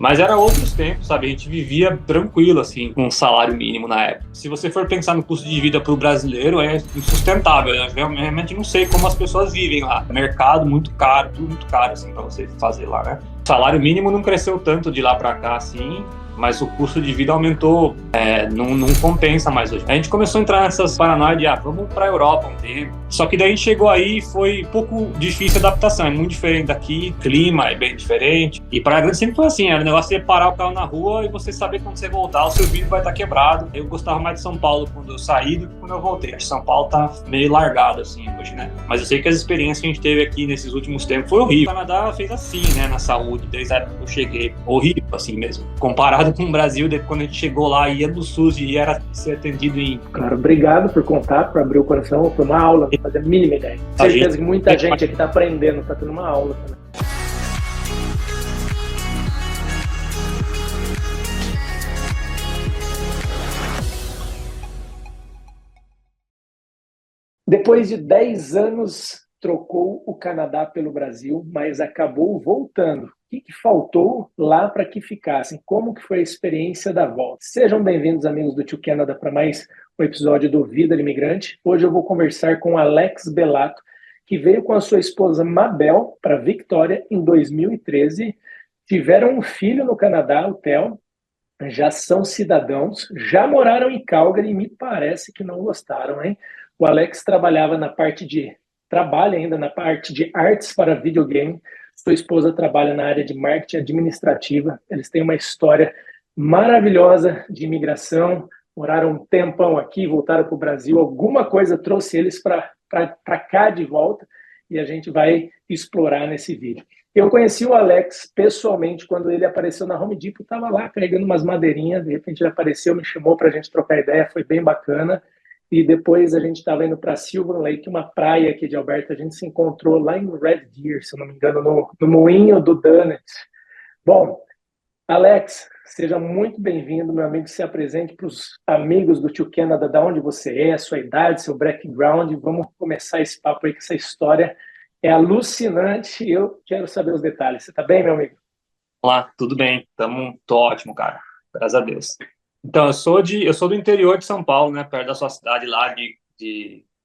Mas era outros tempos, sabe? A gente vivia tranquilo, assim, com um salário mínimo na época. Se você for pensar no custo de vida para o brasileiro, é insustentável. Né? Eu realmente não sei como as pessoas vivem lá. Mercado muito caro, tudo muito caro, assim, para você fazer lá, né? O salário mínimo não cresceu tanto de lá para cá, assim, mas o custo de vida aumentou, não compensa mais hoje. A gente começou a entrar nessas paranoias de, vamos para a Europa um tempo. Só que daí a gente chegou aí e foi um pouco difícil a adaptação, é muito diferente daqui, clima é bem diferente. E Praia Grande sempre foi assim, era o negócio de parar o carro na rua e você saber quando você voltar, o seu vidro vai estar quebrado. Eu gostava mais de São Paulo quando eu saí do que quando eu voltei. Acho que São Paulo tá meio largado, assim, hoje, né? Mas eu sei que as experiências que a gente teve aqui nesses últimos tempos foi horrível. O Canadá fez assim, né, na saúde, desde a época que eu cheguei. Horrível, assim mesmo. Comparado com o Brasil, quando a gente chegou lá, ia no SUS e era ser atendido em... Claro, obrigado por contar, por abrir o coração, foi uma aula, não fazia a mínima ideia. Certeza que muita gente aqui está aprendendo, está tendo uma aula também. Depois de 10 anos, trocou o Canadá pelo Brasil, mas acabou voltando. O que faltou lá para que ficassem? Como que foi a experiência da volta? Sejam bem-vindos, amigos do Tio Canada, para mais um episódio do Vida de Imigrante. Hoje eu vou conversar com Alex Belato, que veio com a sua esposa Mabel para Victoria em 2013. Tiveram um filho no Canadá, o Theo, já são cidadãos, já moraram em Calgary e me parece que não gostaram, hein? O Alex trabalha ainda na parte de artes para videogame. Sua esposa trabalha na área de marketing administrativa. Eles têm uma história maravilhosa de imigração, moraram um tempão aqui, voltaram para o Brasil. Alguma coisa trouxe eles para cá de volta e a gente vai explorar nesse vídeo. Eu conheci o Alex pessoalmente quando ele apareceu na Home Depot, estava lá carregando umas madeirinhas, de repente ele apareceu, me chamou para a gente trocar ideia, foi bem bacana. E depois a gente estava indo para Silver Lake, uma praia aqui de Alberta, a gente se encontrou lá em Red Deer, se eu não me engano, no moinho do Dunnett. Bom, Alex, seja muito bem-vindo, meu amigo, se apresente para os amigos do Tio Canada, de onde você é, sua idade, seu background. Vamos começar esse papo aí, que essa história é alucinante e eu quero saber os detalhes. Você está bem, meu amigo? Olá, tudo bem? Tô ótimo, cara. Graças a Deus. Então, eu sou do interior de São Paulo, né? Perto da sua cidade lá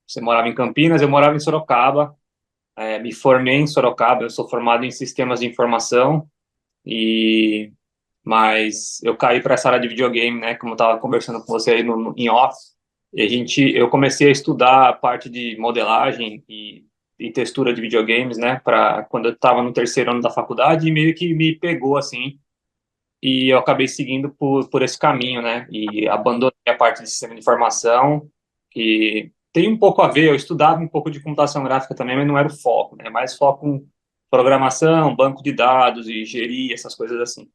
você morava em Campinas, eu morava em Sorocaba. Me formei em Sorocaba, eu sou formado em sistemas de informação mas eu caí para essa área de videogame, né? Como eu estava conversando com você aí em off. Eu comecei a estudar a parte de modelagem e textura de videogames, né? Para quando eu estava no terceiro ano da faculdade e meio que me pegou assim. E eu acabei seguindo por esse caminho, né? E abandonei a parte de sistema de informação, que tem um pouco a ver, eu estudava um pouco de computação gráfica também, mas não era o foco, né? Mais foco em programação, banco de dados e gerir essas coisas assim.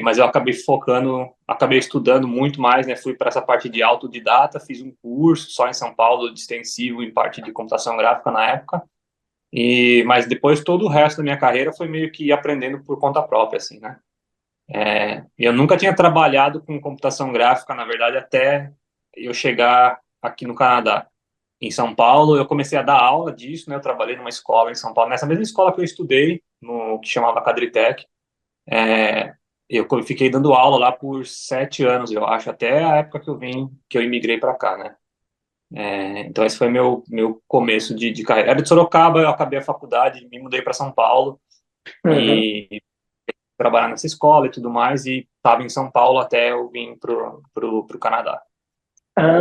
Mas eu acabei estudando muito mais, né? Fui para essa parte de autodidata, fiz um curso só em São Paulo de extensivo em parte de computação gráfica na época. Mas depois todo o resto da minha carreira foi meio que aprendendo por conta própria, assim, né? Eu nunca tinha trabalhado com computação gráfica, na verdade, até eu chegar aqui no Canadá. Em São Paulo, eu comecei a dar aula disso, né? Eu trabalhei numa escola em São Paulo, nessa mesma escola que eu estudei, no que chamava Cadritec. Eu fiquei dando aula lá por 7 anos, eu acho, até a época que eu imigrei para cá, né? Então esse foi meu começo de carreira. Era de Sorocaba, eu acabei a faculdade, me mudei para São Paulo e trabalhar nessa escola e tudo mais, e estava em São Paulo até eu vim pro Canadá.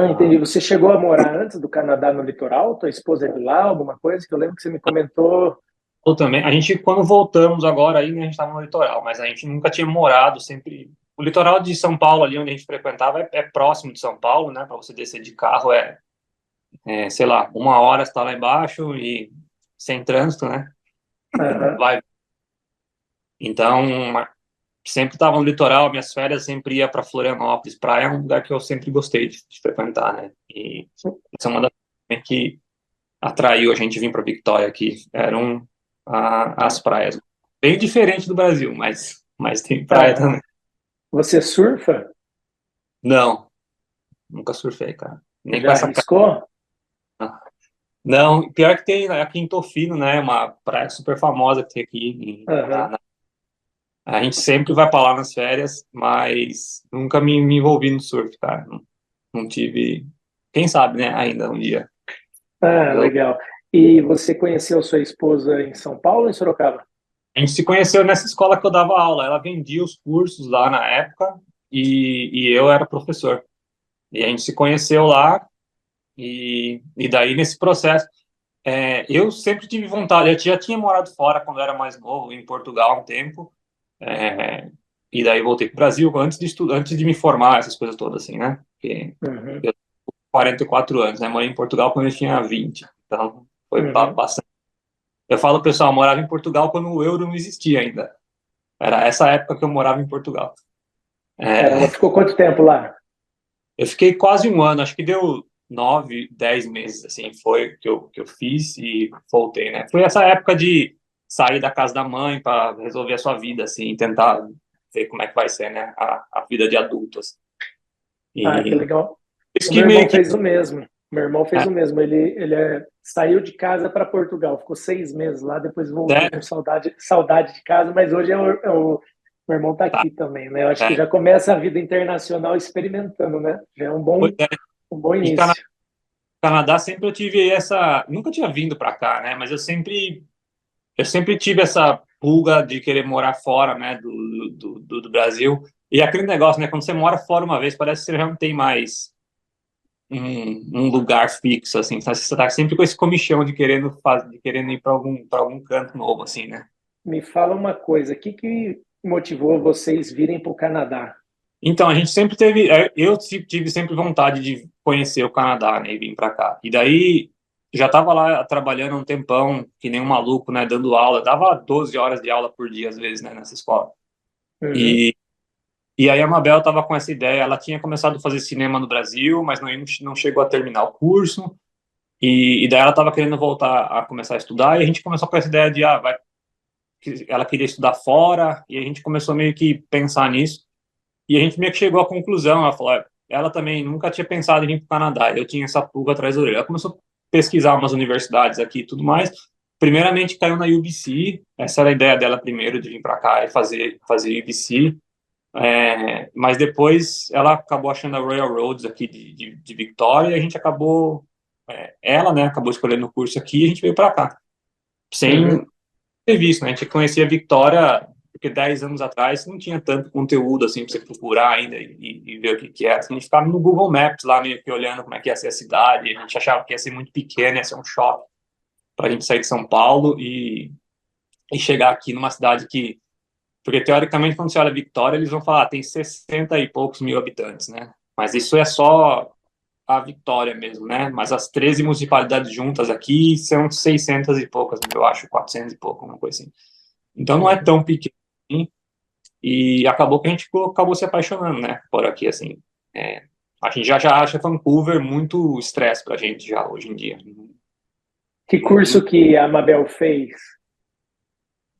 Entendi. Você chegou a morar antes do Canadá no litoral? Tua esposa é de lá, alguma coisa? Que eu lembro que você me comentou. Eu também. A gente, quando voltamos agora, aí, né, a gente estava no litoral, mas a gente nunca tinha morado, sempre... O litoral de São Paulo, ali onde a gente frequentava, é próximo de São Paulo, né, para você descer de carro sei lá, 1 hora você está lá embaixo e sem trânsito, né? Vai. Então, sempre estava no litoral, minhas férias sempre ia para Florianópolis. Praia é um lugar que eu sempre gostei de frequentar, né? E isso é uma das coisas que atraiu a gente vir para Victoria aqui, eram as praias. Bem diferente do Brasil, mas tem praia também. Você surfa? Não, nunca surfei, cara. Nem Já com essa arriscou? Não, pior que tem aqui em Tofino, né? Uma praia super famosa que tem aqui A gente sempre vai para lá nas férias, mas nunca me envolvi no surf, cara. Não tive. Quem sabe, né? Ainda um dia. Ah, Eu- legal. E você conheceu sua esposa em São Paulo ou em Sorocaba? A gente se conheceu nessa escola que eu dava aula. Ela vendia os cursos lá na época e eu era professor. E a gente se conheceu lá e daí nesse processo. Eu sempre tive vontade, eu já tinha morado fora quando eu era mais novo, em Portugal há um tempo, é, e daí voltei para o Brasil antes de estudar, antes de me formar, essas coisas todas assim, né? Porque Uhum, eu tenho 44 anos, né? Morei em Portugal quando eu tinha 20, então foi uhum. bastante. Eu falo, pessoal, eu morava em Portugal quando o euro não existia ainda. Era essa época que eu morava em Portugal. Caramba, É, ficou quanto tempo lá? eu fiquei quase um ano, acho que deu 9, 10 meses, assim, foi que eu fiz e voltei, né? Foi essa época de sair da casa da mãe para resolver a sua vida, assim, tentar ver como é que vai ser, né? A vida de adulto, assim. Ah, que E legal. isso O que meu meio irmão que. fez o mesmo. Meu irmão fez É, o mesmo. Ele saiu de casa para Portugal, ficou 6 meses lá, depois voltou com sério? saudade de casa, mas hoje meu irmão está Tá, aqui também, né? Eu acho que é. já começa a vida internacional experimentando, né? Já é Pois é. um bom E início. Canadá sempre eu tive essa. Nunca tinha vindo para cá, né? Mas eu sempre tive essa pulga de querer morar fora, né, do Brasil. E aquele negócio, né, quando você mora fora uma vez, parece que você já não tem mais um lugar fixo, assim. Então, você tá sempre com esse comichão de querendo ir para algum canto novo, assim, né? Me fala uma coisa, o que que motivou vocês virem para o Canadá? Então, a gente sempre teve, eu tive sempre vontade de conhecer o Canadá, né, e vir para cá. E daí, já estava lá trabalhando um tempão, que nem um maluco, né, dando aula. Dava 12 horas de aula por dia, às vezes, né, nessa escola. Uhum, E aí a Mabel estava com essa ideia, ela tinha começado a fazer cinema no Brasil, mas não chegou a terminar o curso, e daí ela estava querendo voltar a começar a estudar, e a gente começou com essa ideia de, ela queria estudar fora, e a gente começou meio que pensar nisso, e a gente meio que chegou à conclusão, ela falou, ela também nunca tinha pensado em vir para o Canadá, eu tinha essa pulga atrás da orelha. Ela começou a pesquisar umas universidades aqui e tudo mais, primeiramente caiu na UBC, essa era a ideia dela primeiro, de vir para cá e fazer UBC, mas depois ela acabou achando a Royal Roads aqui de Victoria e a gente acabou, ela, né, acabou escolhendo o curso aqui e a gente veio para cá, uhum. sem ter visto, né, a gente conhecia Victoria porque 10 anos atrás não tinha tanto conteúdo assim para você procurar ainda e ver o que era. A gente ficava no Google Maps lá meio que olhando como é que ia ser a cidade, a gente achava que ia ser muito pequeno, ia ser um choque para a gente sair de São Paulo e chegar aqui numa cidade que porque, teoricamente, quando você olha a Vitória, eles vão falar, tem 60 e poucos mil habitantes, né? Mas isso é só a Vitória mesmo, né? Mas as 13 municipalidades juntas aqui são 600 e poucas, eu acho, 400 e pouco, uma coisa assim. Então não é Uhum. tão pequeno assim, e acabou que a gente acabou se apaixonando, né? Por aqui, assim. É, a gente já acha Vancouver muito estresse pra gente já hoje em dia. Que curso que a Mabel fez?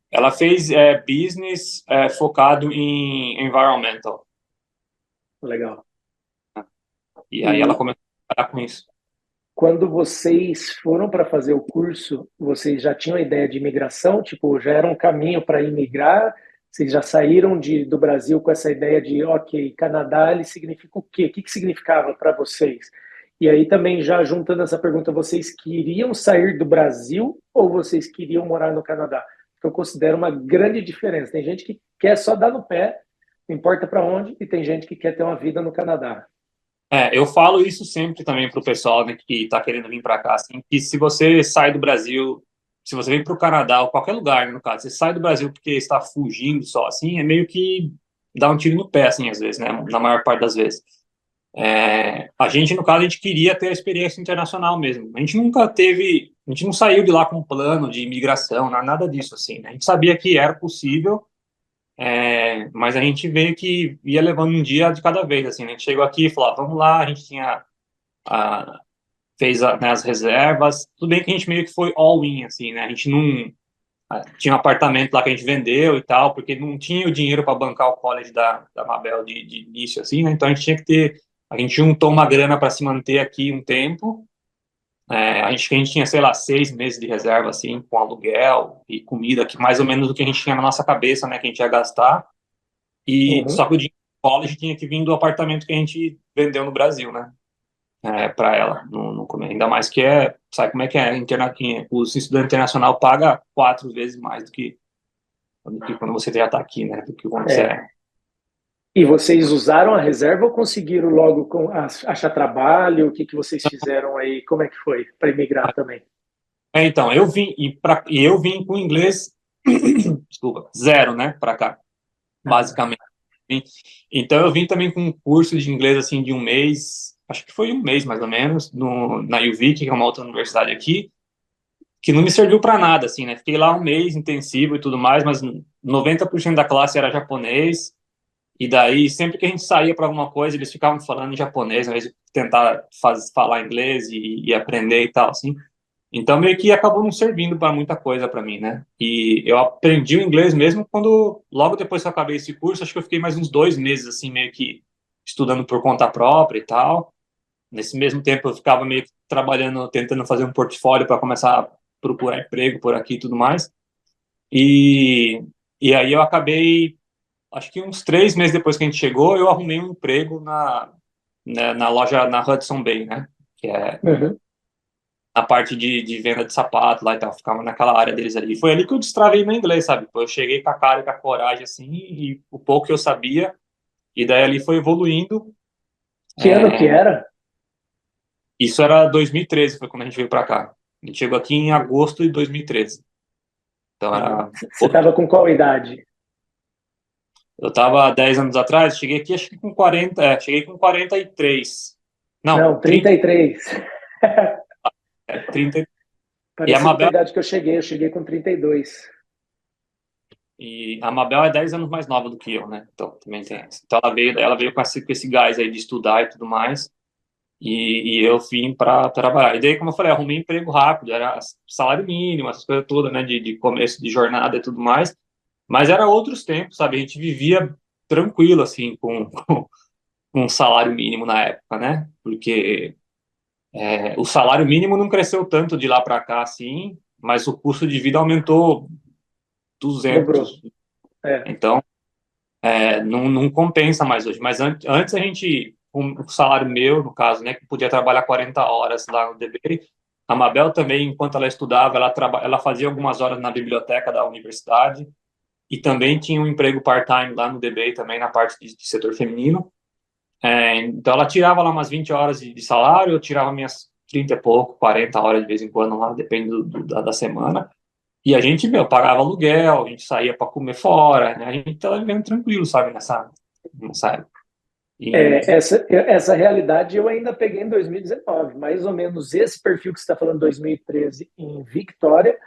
Ela fez business focado em environmental. Legal. E aí ela E começou a trabalhar com isso. quando vocês foram para fazer o curso, vocês já tinham a ideia de imigração? Tipo, já era um caminho para imigrar? Vocês já saíram do Brasil com essa ideia de, ok, Canadá, ele significa o quê? O que que significava para vocês? E aí também, já juntando essa pergunta, vocês queriam sair do Brasil ou vocês queriam morar no Canadá? Porque eu considero uma grande diferença. Tem gente que quer só dar no pé, não importa para onde, e tem gente que quer ter uma vida no Canadá. Eu falo isso sempre também para o pessoal, né, que está querendo vir para cá, assim, que se você sai do Brasil, se você vem para o Canadá ou qualquer lugar, né, no caso, você sai do Brasil porque está fugindo só, assim, é meio que dar um tiro no pé, assim, às vezes, né, na maior parte das vezes. A gente, no caso, a gente queria ter a experiência internacional mesmo. A gente nunca teve, a gente não saiu de lá com um plano de imigração, nada disso, assim, né? A gente sabia que era possível, mas a gente veio que ia levando um dia de cada vez, assim, né? A gente chegou aqui e falou, vamos lá, a gente a- fez né, as reservas, tudo bem que a gente meio que foi all-in, assim, né? A gente não tinha um apartamento lá que a gente vendeu e tal, porque não tinha o dinheiro para bancar o college da Mabel de início, assim, né? Então a gente tinha que ter, a gente juntou uma grana para se manter aqui um tempo, A gente tinha, sei lá, 6 meses de reserva, assim, com aluguel e comida, que mais ou menos o que a gente tinha na nossa cabeça, né, que a gente ia gastar. E Uhum. só que o dinheiro do college tinha que vir do apartamento que a gente vendeu no Brasil, né, para ela, no começo. Ainda mais que sabe como é que é? O estudante internacional paga 4 vezes mais do que quando você já está aqui, né, do que quando você É. E vocês usaram a reserva ou conseguiram logo achar trabalho? O que vocês fizeram aí? Como é que foi para imigrar também? Então, eu vim com inglês, desculpa, zero, né, para cá, Ah, basicamente. Então, eu vim também com um curso de inglês, assim, de um mês, acho que foi um mês, mais ou menos, na UVic, que é uma outra universidade aqui, que não me serviu para nada, assim, né? Fiquei lá um mês intensivo e tudo mais, mas 90% da classe era japonês, e daí, sempre que a gente saía para alguma coisa, eles ficavam falando em japonês, ao invés de tentar falar inglês e aprender e tal, assim. Então, meio que acabou não servindo para muita coisa para mim, né? E eu aprendi o inglês mesmo logo depois que eu acabei esse curso, acho que eu fiquei mais uns 2 meses, assim, meio que estudando por conta própria e tal. Nesse mesmo tempo, eu ficava meio que trabalhando, tentando fazer um portfólio para começar a procurar emprego por aqui e tudo mais. E, e aí eu acabei, acho que uns 3 meses depois que a gente chegou, eu arrumei um emprego na loja, na Hudson Bay, né? Que é uhum. a parte de venda de sapato lá e tal, ficava naquela área deles ali. E foi ali que eu destravei meu inglês, sabe? Eu cheguei com a cara e com a coragem, assim, e o pouco que eu sabia, e daí ali foi evoluindo. Que ano que era? Isso era 2013, foi quando a gente veio para cá. A gente chegou aqui em agosto de 2013. Então Uhum. era. Você estava com qual idade? Eu tava 10 anos atrás, cheguei aqui acho que com 40, cheguei com 43. Não, Não, 30, 33. 30. E a Parecido com a Mabel, idade que eu cheguei com 32. é 10 anos mais nova do que eu, né? Então também tem essa. Então ela veio com esse gás aí de estudar e tudo mais. E eu vim para trabalhar. E daí, como eu falei, arrumei emprego rápido, era salário mínimo, essas coisas todas, né, de começo de jornada e tudo mais. Mas era outros tempos, sabe? A gente vivia tranquilo, assim, com um salário mínimo na época, né? Porque o salário mínimo não cresceu tanto de lá para cá, assim, mas o custo de vida aumentou Dobrou. 200. É. Então, não compensa mais hoje. Mas antes a gente, com o salário meu, no caso, né, que podia trabalhar 40 horas lá no DB, a Mabel também, enquanto ela estudava, ela fazia algumas horas na biblioteca da universidade e também tinha um emprego part-time lá no DB também, na parte de setor feminino. Então ela tirava lá umas 20 horas de salário, eu tirava minhas 30 e pouco, 40 horas de vez em quando lá, depende da semana. E a gente, meu, pagava aluguel, a gente saía para comer fora, né? A gente tava vivendo tranquilo, sabe, nessa época. E, Essa realidade eu ainda peguei em 2019. Mais ou menos esse perfil que você está falando, 2013, em Victória,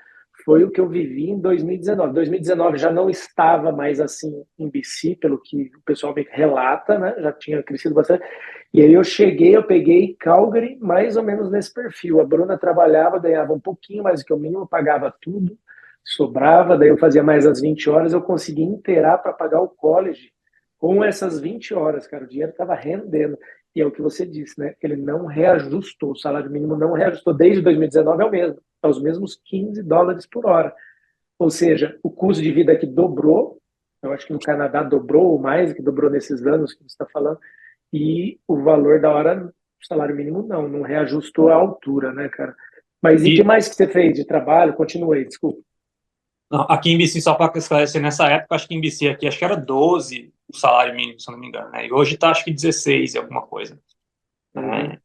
foi o que eu vivi em 2019. 2019 já não estava mais assim em BC, pelo que o pessoal me relata, né? Já tinha crescido bastante. E aí eu peguei Calgary mais ou menos nesse perfil. A Bruna trabalhava, ganhava um pouquinho mais do que o mínimo, pagava tudo, sobrava, daí eu fazia mais as 20 horas, eu conseguia inteirar para pagar o college com essas 20 horas, cara. O dinheiro estava rendendo. E é o que você disse, né? Ele não reajustou, o salário mínimo não reajustou. Desde 2019 é o mesmo, é os mesmos US$ 15 por hora. Ou seja, o custo de vida aqui dobrou, eu acho que no Canadá dobrou ou mais, que dobrou nesses anos que você está falando, e o valor da hora, o salário mínimo não reajustou à altura, né, cara? Mas e que e mais que você fez de trabalho? Continuei, desculpa. não, aqui em BC, só para esclarecer, nessa época, acho que em BC aqui, acho que era 12 o salário mínimo, se eu não me engano, né? E hoje está, acho que 16 e alguma coisa. Uhum.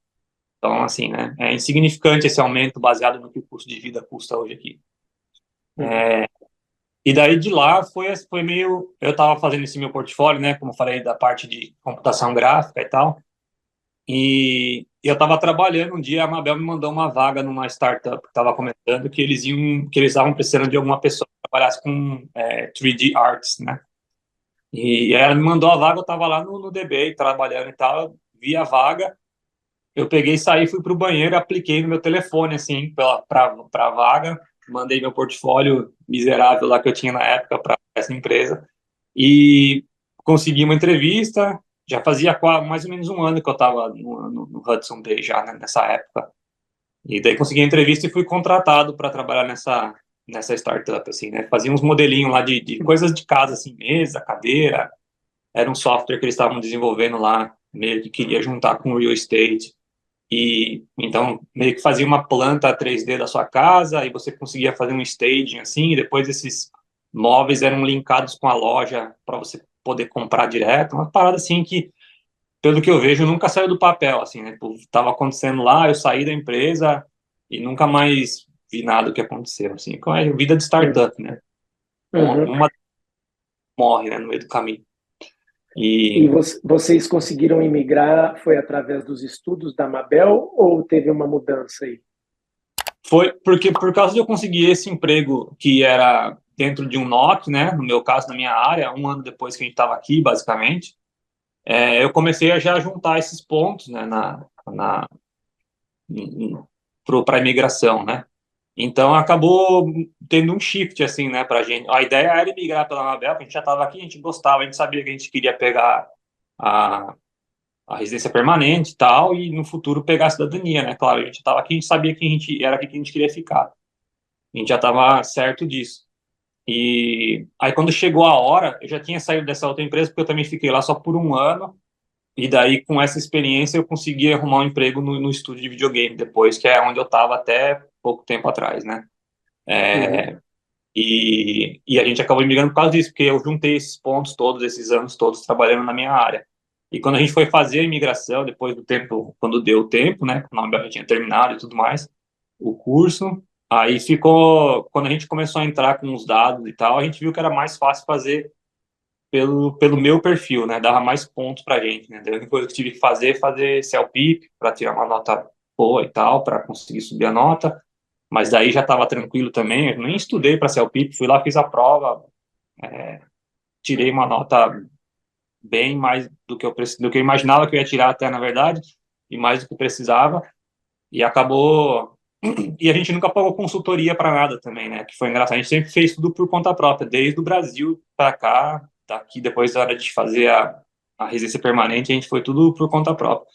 Então, assim, né? É insignificante esse aumento baseado no que o custo de vida custa hoje aqui. Uhum. E daí de lá foi meio. Eu estava fazendo esse meu portfólio, né? Como eu falei, da parte de computação gráfica e tal. E eu estava trabalhando um dia, a Mabel me mandou uma vaga numa startup que estava começando, que eles estavam precisando de alguma pessoa que trabalhasse com 3D arts, né? E ela me mandou a vaga, eu estava lá no DB trabalhando e tal, vi a vaga, eu peguei e saí, fui para o banheiro, apliquei no meu telefone, assim, para a vaga, mandei meu portfólio miserável lá que eu tinha na época para essa empresa e consegui uma entrevista. Já fazia mais ou menos um ano que eu estava no Hudson Bay já, né, nessa época. E daí consegui a entrevista e fui contratado para trabalhar nessa startup, assim, né? Fazia uns modelinhos lá de coisas de casa, assim, mesa, cadeira. Era um software que eles estavam desenvolvendo lá, meio que queria juntar com o real estate. E então meio que fazia uma planta 3D da sua casa e você conseguia fazer um staging assim, e depois esses móveis eram linkados com a loja para você poder comprar direto, uma parada assim que, pelo que eu vejo, nunca saiu do papel, assim, né? Tipo, tava acontecendo lá, eu saí da empresa e nunca mais vi nada do que aconteceu, assim. Então é vida de Uhum. startup, né? Uhum. Uma morre, né, no meio do caminho. E E vocês conseguiram imigrar, foi através dos estudos da Mabel ou teve uma mudança aí? foi porque, por causa de eu conseguir esse emprego que era dentro de um NOC, né, no meu caso, na minha área, um ano depois que a gente estava aqui, basicamente, eu comecei a já juntar esses pontos, né, para a imigração, né. Então, acabou tendo um shift, assim, né, para a gente. A ideia era imigrar pela Anabel, porque a gente já estava aqui, a gente gostava, a gente sabia que a gente queria pegar a, a residência permanente e tal, e no futuro pegar a cidadania, né, claro, a gente estava aqui, a gente sabia que a gente era aqui que a gente queria ficar. A gente já estava certo disso. E aí, quando chegou a hora, eu já tinha saído dessa outra empresa, porque eu também fiquei lá só por um ano. E daí, com essa experiência, eu consegui arrumar um emprego no estúdio de videogame depois, que é onde eu estava até pouco tempo atrás, né? Uhum. E a gente acabou imigrando por causa disso, porque eu juntei esses pontos todos, esses anos todos trabalhando na minha área. E quando a gente foi fazer a imigração, depois do tempo, quando deu o tempo, né? Quando a já tinha terminado e tudo mais, o curso. Aí ficou, quando a gente começou a entrar com os dados e tal, a gente viu que era mais fácil fazer pelo meu perfil, né? Dava mais pontos pra gente, né? A única coisa que eu tive que fazer CELPIP para tirar uma nota boa e tal, para conseguir subir a nota. Mas daí já estava tranquilo também, eu nem estudei para CELPIP, fui lá, fiz a prova, tirei uma nota bem mais do que eu imaginava que eu ia tirar até, na verdade, e mais do que precisava, e acabou. E a gente nunca pagou consultoria para nada também, né? Que foi engraçado. A gente sempre fez tudo por conta própria, desde o Brasil para cá, daqui depois da hora de fazer a residência permanente, a gente foi tudo por conta própria.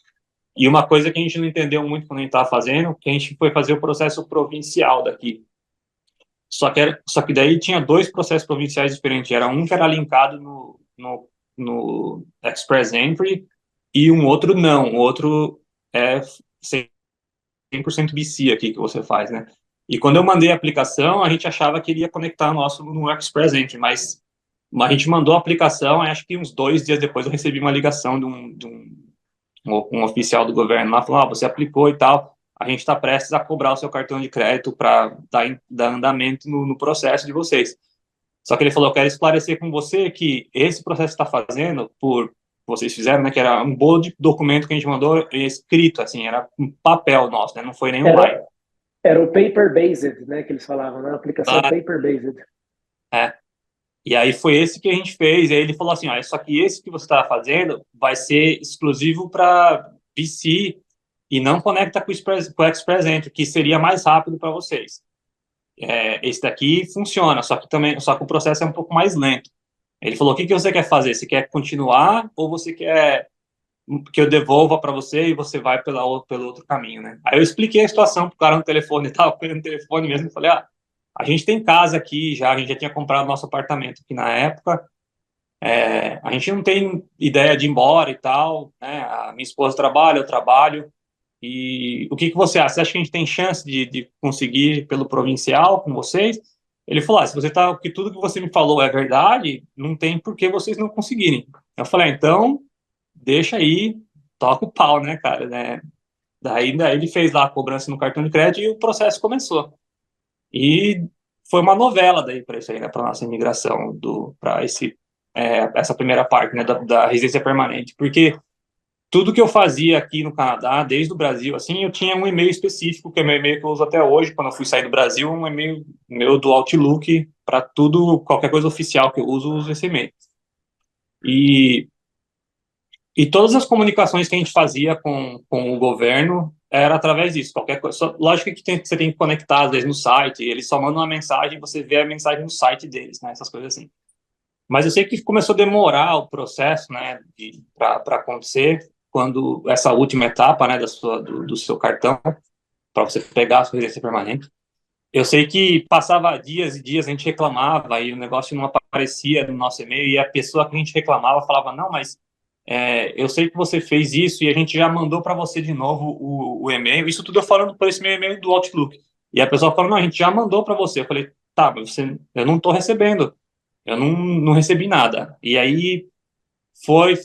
E uma coisa que a gente não entendeu muito quando a gente estava fazendo, que a gente foi fazer o processo provincial daqui. Só que daí tinha dois processos provinciais diferentes. Era um que era linkado no Express Entry e um outro não. O outro é 100% BC aqui que você faz, né? E quando eu mandei a aplicação, a gente achava que ele ia conectar o nosso no Express Entry, mas a gente mandou a aplicação, acho que uns 2 dias depois eu recebi uma ligação de um oficial do governo lá, falou, você aplicou e tal, a gente está prestes a cobrar o seu cartão de crédito para dar andamento no processo de vocês. Só que ele falou, eu quero esclarecer com você que esse processo que está fazendo, por vocês fizeram, né, que era um bolo de documento que a gente mandou escrito, assim, era um papel nosso, né, não foi nem online. Era, era o paper-based, né, que eles falavam, né? Aplicação Ah, paper-based. é. E aí foi esse que a gente fez. E aí ele falou assim, olha, só que esse que você está fazendo vai ser exclusivo para VC e não conecta com o Express Entry, que seria mais rápido para vocês. Esse daqui funciona, só que o processo é um pouco mais lento. Ele falou, o que que você quer fazer? Você quer continuar ou você quer que eu devolva para você e você vai pelo outro caminho, né? Aí eu expliquei a situação pro cara no telefone, estava com ele no telefone mesmo, e falei, a gente tem casa aqui já, a gente já tinha comprado nosso apartamento aqui na época, a gente não tem ideia de ir embora e tal, né? A minha esposa trabalha, eu trabalho, e o que que você acha? Você acha que a gente tem chance de conseguir pelo provincial com vocês? Ele falou, se você tá, que tudo que você me falou é verdade, não tem por que vocês não conseguirem. Eu falei, então, deixa aí, toca o pau, né, cara, né? Daí ele fez lá a cobrança no cartão de crédito e o processo começou. E foi uma novela daí para isso aí, né, para nossa imigração para essa primeira parte, né, da residência permanente, porque tudo que eu fazia aqui no Canadá, desde o Brasil, assim, eu tinha um e-mail específico, que é meu e-mail que eu uso até hoje, quando eu fui sair do Brasil, um e-mail meu do Outlook, para tudo, qualquer coisa oficial que eu uso esse e-mail. E, e todas as comunicações que a gente fazia com o governo era através disso, qualquer coisa. Lógico que você tem que conectar, às vezes, no site, eles só mandam uma mensagem e você vê a mensagem no site deles, né, essas coisas assim. Mas eu sei que começou a demorar o processo, né, para acontecer, quando essa última etapa, né, do seu cartão. para você pegar a sua residência permanente. Eu sei que passava dias e dias, a gente reclamava e o negócio não aparecia no nosso e-mail e a pessoa que a gente reclamava falava, não, mas eu sei que você fez isso e a gente já mandou para você de novo o e-mail. Isso tudo eu falando por esse meu e-mail do Outlook. E a pessoa falou, não, a gente já mandou para você. Eu falei, tá, mas eu não estou recebendo. Eu não recebi nada. E aí foi,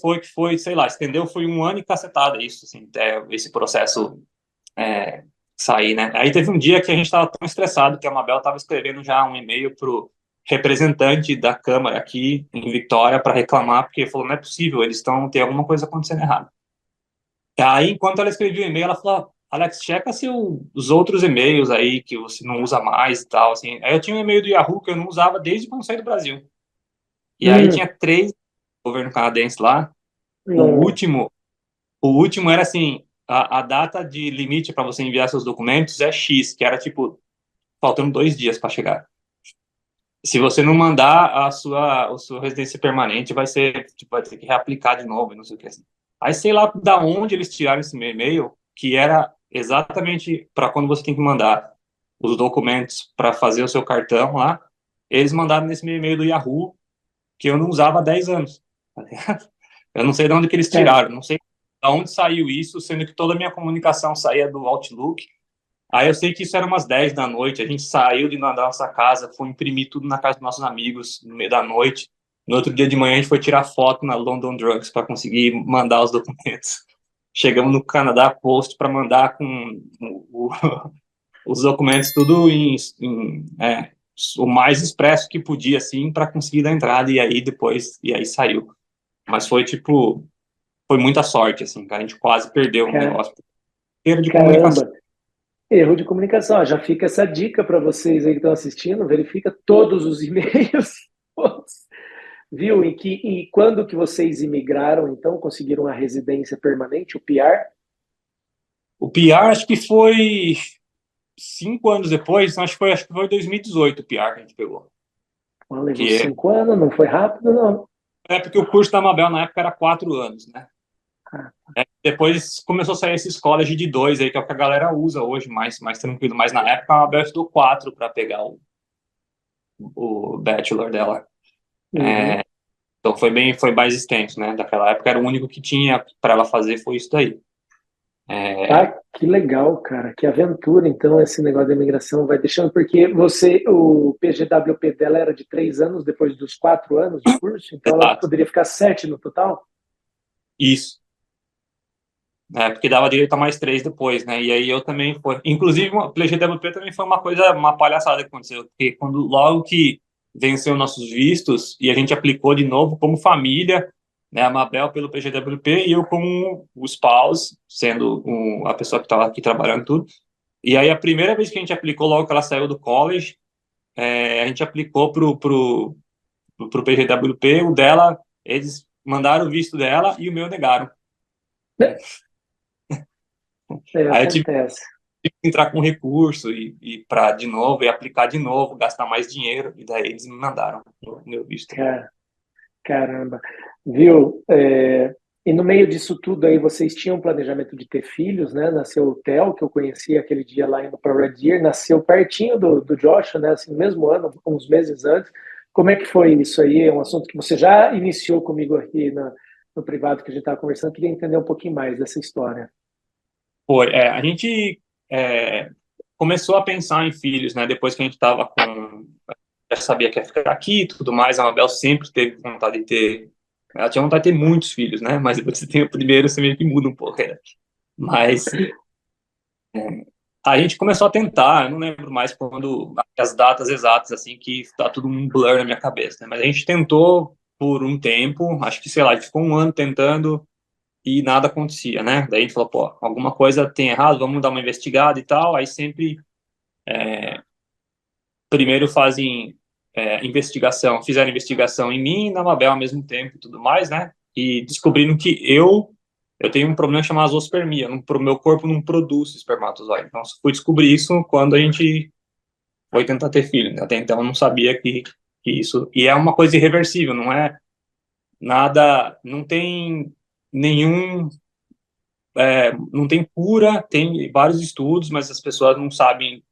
sei lá, estendeu, foi um ano e cacetada isso, assim, até esse processo sair, né? Aí teve um dia que a gente estava tão estressado que a Mabel estava escrevendo já um e-mail pro representante da Câmara aqui em Vitória para reclamar, porque falou, não é possível, tem alguma coisa acontecendo errado. Aí, enquanto ela escrevia o e-mail, ela falou, Alex, checa se os outros e-mails aí que você não usa mais e tal, assim. Aí eu tinha um e-mail do Yahoo que eu não usava desde quando saí do Brasil. E aí Hum, tinha 3 governo canadense lá. O não. último, o último era assim, a data de limite para você enviar seus documentos é X, que era tipo faltando 2 dias para chegar. Se você não mandar a sua residência permanente, vai ter que reaplicar de novo, não sei o que assim. Aí sei lá da onde eles tiraram esse meu e-mail, que era exatamente para quando você tem que mandar os documentos para fazer o seu cartão lá. Eles mandaram nesse meu e-mail do Yahoo, que eu não usava há 10 anos. Tá ligado? Eu não sei de onde que eles É, tiraram, não sei de onde saiu isso, sendo que toda a minha comunicação saía do Outlook. Aí eu sei que isso era umas 10 da noite, a gente saiu da nossa casa, foi imprimir tudo na casa dos nossos amigos no meio da noite. No outro dia de manhã a gente foi tirar foto na London Drugs para conseguir mandar os documentos. Chegamos no Canadá Post para mandar com os documentos tudo o mais expresso que podia, assim, para conseguir dar entrada e aí saiu. Mas foi muita sorte, assim, cara, a gente quase perdeu um ca- negócio inteiro de comunicação. caramba. Erro de comunicação. Ó, já fica essa dica para vocês aí que estão assistindo. Verifica todos os e-mails. Todos. Viu? E quando que vocês imigraram, então, conseguiram a residência permanente, o PR? O PR acho que foi 5 anos depois, então acho que foi 2018 o PR que a gente pegou. Ah, levou Que 5 anos, não foi rápido, não. porque o curso da Mabel na época era 4 anos, né? Ah, Depois começou a sair esses college de 2 aí, que é o que a galera usa hoje, mais tranquilo. Mas na época a Mabel estudou 4 para pegar o bachelor dela. uhum. Então foi mais extenso, né? Daquela época era o único que tinha para ela fazer foi isso daí. É, Ah, que legal, cara. Que aventura, então, esse negócio da imigração vai deixando, porque o PGWP dela era de 3 anos depois dos 4 anos de curso, então ela exato. poderia ficar 7 no total? Isso. Porque dava direito a mais 3 depois, né? E aí eu também foi. Inclusive, o PGWP também foi uma palhaçada que aconteceu, porque logo que venceu nossos vistos e a gente aplicou de novo como família, né? A Mabel pelo PGWP e eu como o spouse, sendo a pessoa que estava aqui trabalhando tudo. E aí a primeira vez que a gente aplicou, logo que ela saiu do college, a gente aplicou pro PGWP, o dela, eles mandaram o visto dela e o meu negaram. É, Aí eu tive acontece. entrar com recurso e para de novo e aplicar de novo, gastar mais dinheiro, e daí eles me mandaram o meu visto. Cara, caramba. Viu? E no meio disso tudo aí, vocês tinham planejamento de ter filhos, né? Nasceu o Theo, que eu conheci aquele dia lá indo para Red Deer, nasceu pertinho do Joshua, né? Assim, no mesmo ano, uns meses antes. Como é que foi isso aí? É um assunto que você já iniciou comigo aqui no privado que a gente estava conversando. Queria entender um pouquinho mais dessa história. Foi, a gente é, começou a pensar em filhos, né? Depois que a gente estava já sabia que ia ficar aqui e tudo mais, a Mabel sempre teve vontade de ter, ela tinha vontade de ter muitos filhos, né? Mas depois que você tem o primeiro, você meio que muda um pouco, né? Mas a gente começou a tentar, eu não lembro mais quando, as datas exatas, assim, que tá tudo um blur na minha cabeça, né? Mas a gente tentou por um tempo, acho que, sei lá, a gente ficou um ano tentando e nada acontecia, né? Daí a gente falou, pô, alguma coisa tem errado, vamos dar uma investigada e tal. Aí sempre, primeiro fizeram investigação em mim e na Mabel ao mesmo tempo e tudo mais, né? E descobriram que eu tenho um problema chamado zoospermia, meu corpo não produz espermatozoide. Então, eu fui descobrir isso quando a gente foi tentar ter filho, né? Até então eu não sabia que isso. E é uma coisa irreversível, não é nada. Não tem nenhum. não tem cura, tem vários estudos, mas as pessoas não sabem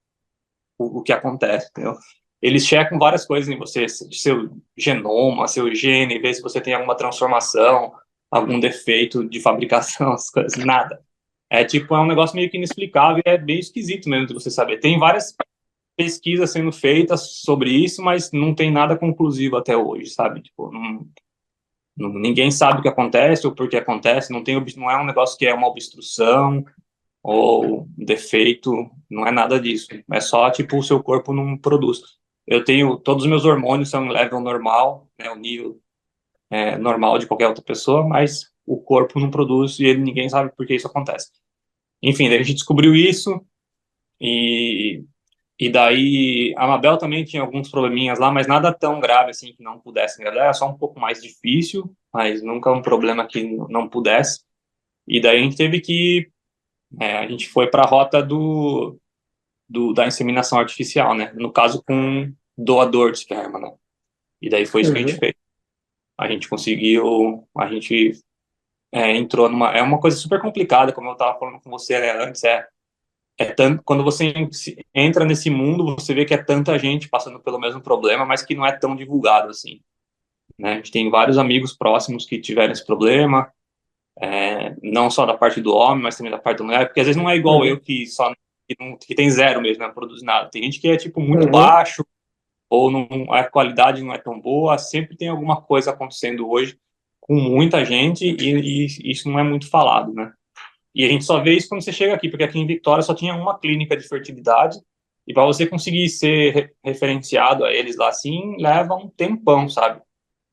o que acontece, entendeu? Eles checam várias coisas em você, seu genoma, seu gene, ver se você tem alguma transformação, algum defeito de fabricação, as coisas, nada. É um negócio meio que inexplicável e é bem esquisito mesmo de você saber. Tem várias pesquisas sendo feitas sobre isso, mas não tem nada conclusivo até hoje, sabe? Tipo, ninguém sabe o que acontece ou por que acontece, não é um negócio que é uma obstrução ou defeito, não é nada disso. É só, tipo, o seu corpo não produz. Todos os meus hormônios são em level normal, né, o nível normal de qualquer outra pessoa, mas o corpo não produz e ninguém sabe por que isso acontece. Enfim, daí a gente descobriu isso e, e daí a Mabel também tinha alguns probleminhas lá, mas nada tão grave assim que não pudesse engravidar, era só um pouco mais difícil, mas nunca um problema que não pudesse. E daí a gente teve que a gente foi para a rota da inseminação artificial, né? No caso, com doador de esperma, né? E daí foi isso que a gente Uhum. fez. A gente entrou É uma coisa super complicada, como eu estava falando com você, né, antes, quando você entra nesse mundo, você vê que é tanta gente passando pelo mesmo problema, mas que não é tão divulgado assim, né? A gente tem vários amigos próximos que tiveram esse problema, não só da parte do homem, mas também da parte da mulher, porque às vezes não é igual eu Uhum. que tem zero mesmo, não produz nada. Tem gente que é tipo muito Uhum. baixo ou a qualidade não é tão boa, sempre tem alguma coisa acontecendo hoje com muita gente e isso não é muito falado, né? E a gente só vê isso quando você chega aqui, porque aqui em Vitória só tinha uma clínica de fertilidade e para você conseguir ser referenciado a eles lá assim, leva um tempão, sabe?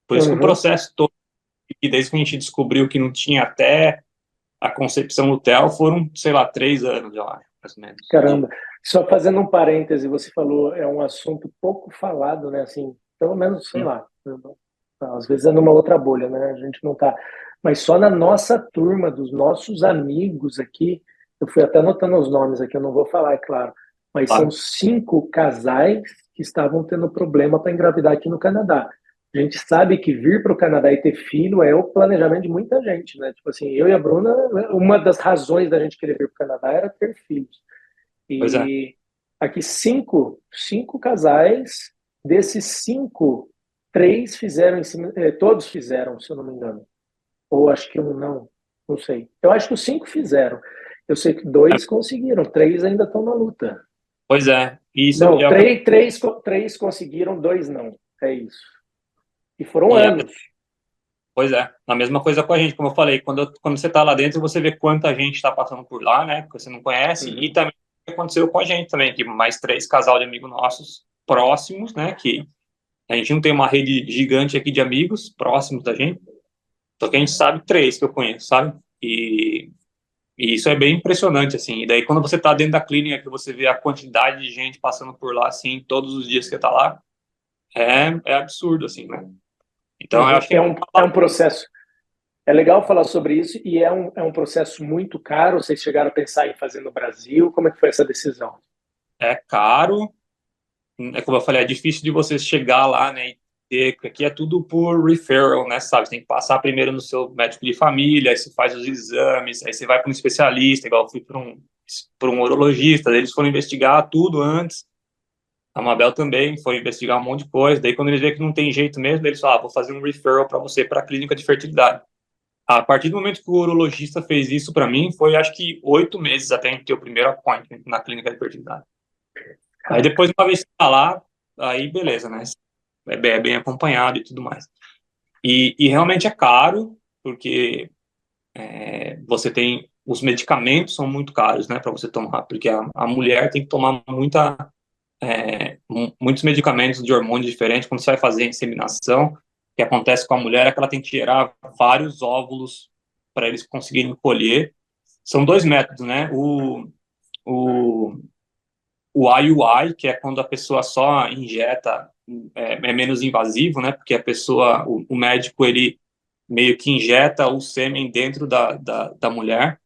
Por isso que o Uhum. processo todo, e desde que a gente descobriu que não tinha até a concepção do Theo, foram, sei lá, 3 anos, eu acho, mais ou menos. Caramba. Só fazendo um parêntese, você falou, é um assunto pouco falado, né? Assim, pelo menos, sei lá, às vezes é numa outra bolha, né? A gente não tá. Mas só na nossa turma, dos nossos amigos aqui, eu fui até anotando os nomes aqui, eu não vou falar, é claro, mas são Claro. 5 casais que estavam tendo problema para engravidar aqui no Canadá. A gente sabe que vir para o Canadá e ter filho é o planejamento de muita gente, né? Tipo assim, eu e a Bruna, uma das razões da gente querer vir para o Canadá era ter filhos. Pois é. E aqui cinco casais, desses cinco, três fizeram, todos fizeram, se eu não me engano. Ou acho que um não, não sei. Eu acho que os 5 fizeram. Eu sei que dois conseguiram, três ainda estão na luta. Pois é. E isso Não, é o que três conseguiram, dois não. É isso. E foram e é, anos. pois é. A mesma coisa com a gente, como eu falei, quando você está lá dentro, você vê quanta gente está passando por lá, né? Que você não conhece, e Uhum. também aconteceu com a gente também, que mais 3 casal de amigos nossos próximos, né? Que a gente não tem uma rede gigante aqui de amigos próximos da gente, só que a gente sabe 3 que eu conheço, sabe? E isso é bem impressionante, assim. E daí, quando você está dentro da clínica, que você vê a quantidade de gente passando por lá, assim, todos os dias que você está lá, é absurdo, assim, né? Então, eu Uhum. acho que É um processo. É legal falar sobre isso e é um processo muito caro. Vocês chegaram a pensar em fazer no Brasil? Como é que foi essa decisão? é caro, como eu falei, é difícil de você chegar lá, né? Aqui é tudo por referral, né? Sabe? Você tem que passar primeiro no seu médico de família, aí você faz os exames, aí você vai para um especialista, igual eu fui para um urologista, eles foram investigar tudo antes. A Mabel também foi investigar um monte de coisa. Daí, quando eles vêem que não tem jeito mesmo, eles falam: vou fazer um referral para você para a clínica de fertilidade. A partir do momento que o urologista fez isso para mim, foi acho que 8 meses até a gente ter o primeiro appointment na clínica de fertilidade. Aí Caraca. depois, uma vez que tá lá, aí beleza, né? É bem acompanhado e tudo mais. E realmente é caro, porque você tem. Os medicamentos são muito caros, né, para você tomar, porque a mulher tem que tomar muitos medicamentos de hormônios diferentes. Quando você vai fazer a inseminação, o que acontece com a mulher é que ela tem que gerar vários óvulos para eles conseguirem colher. São 2 métodos, né? O, o IUI, que é quando a pessoa só injeta, é menos invasivo, né? Porque o médico, ele meio que injeta o sêmen dentro da mulher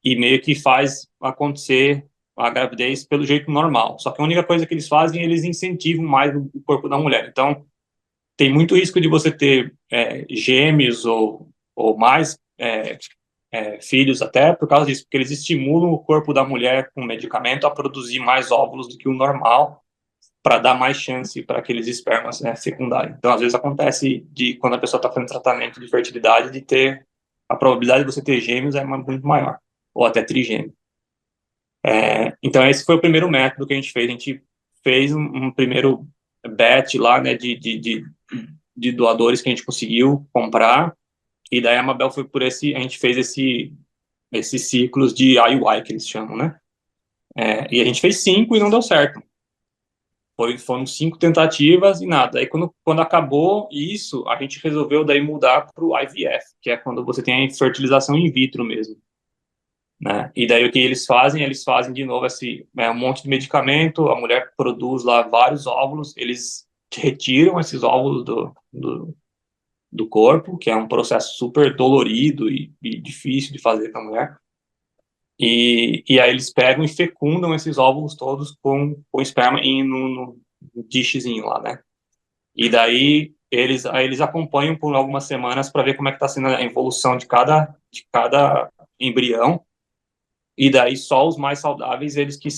e meio que faz acontecer a gravidez pelo jeito normal. Só que a única coisa que eles fazem, eles incentivam mais o corpo da mulher. Então, tem muito risco de você ter gêmeos ou mais filhos até por causa disso, porque eles estimulam o corpo da mulher com medicamento a produzir mais óvulos do que o normal, para dar mais chance para aqueles espermas, né, secundários. Então, às vezes acontece de quando a pessoa está fazendo tratamento de fertilidade, de ter a probabilidade de você ter gêmeos é muito maior, ou até trigêmeo. Então, esse foi o primeiro método que a gente fez. A gente fez um primeiro batch lá, né, de doadores que a gente conseguiu comprar, e daí a Mabel foi por esse, a gente fez esses ciclos de IUI, que eles chamam, né? E a gente fez 5 e não deu certo. Foram 5 tentativas e nada. Aí quando acabou isso, a gente resolveu daí mudar para o IVF, que é quando você tem a fertilização in vitro mesmo, né? E daí o que eles fazem? Eles fazem de novo um monte de medicamento, a mulher produz lá vários óvulos, eles retiram esses óvulos do corpo, que é um processo super dolorido e difícil de fazer para a mulher. E aí eles pegam e fecundam esses óvulos todos com esperma no dishzinho lá, né? E daí eles acompanham por algumas semanas para ver como é que está sendo a evolução de cada embrião. E daí só os mais saudáveis, eles que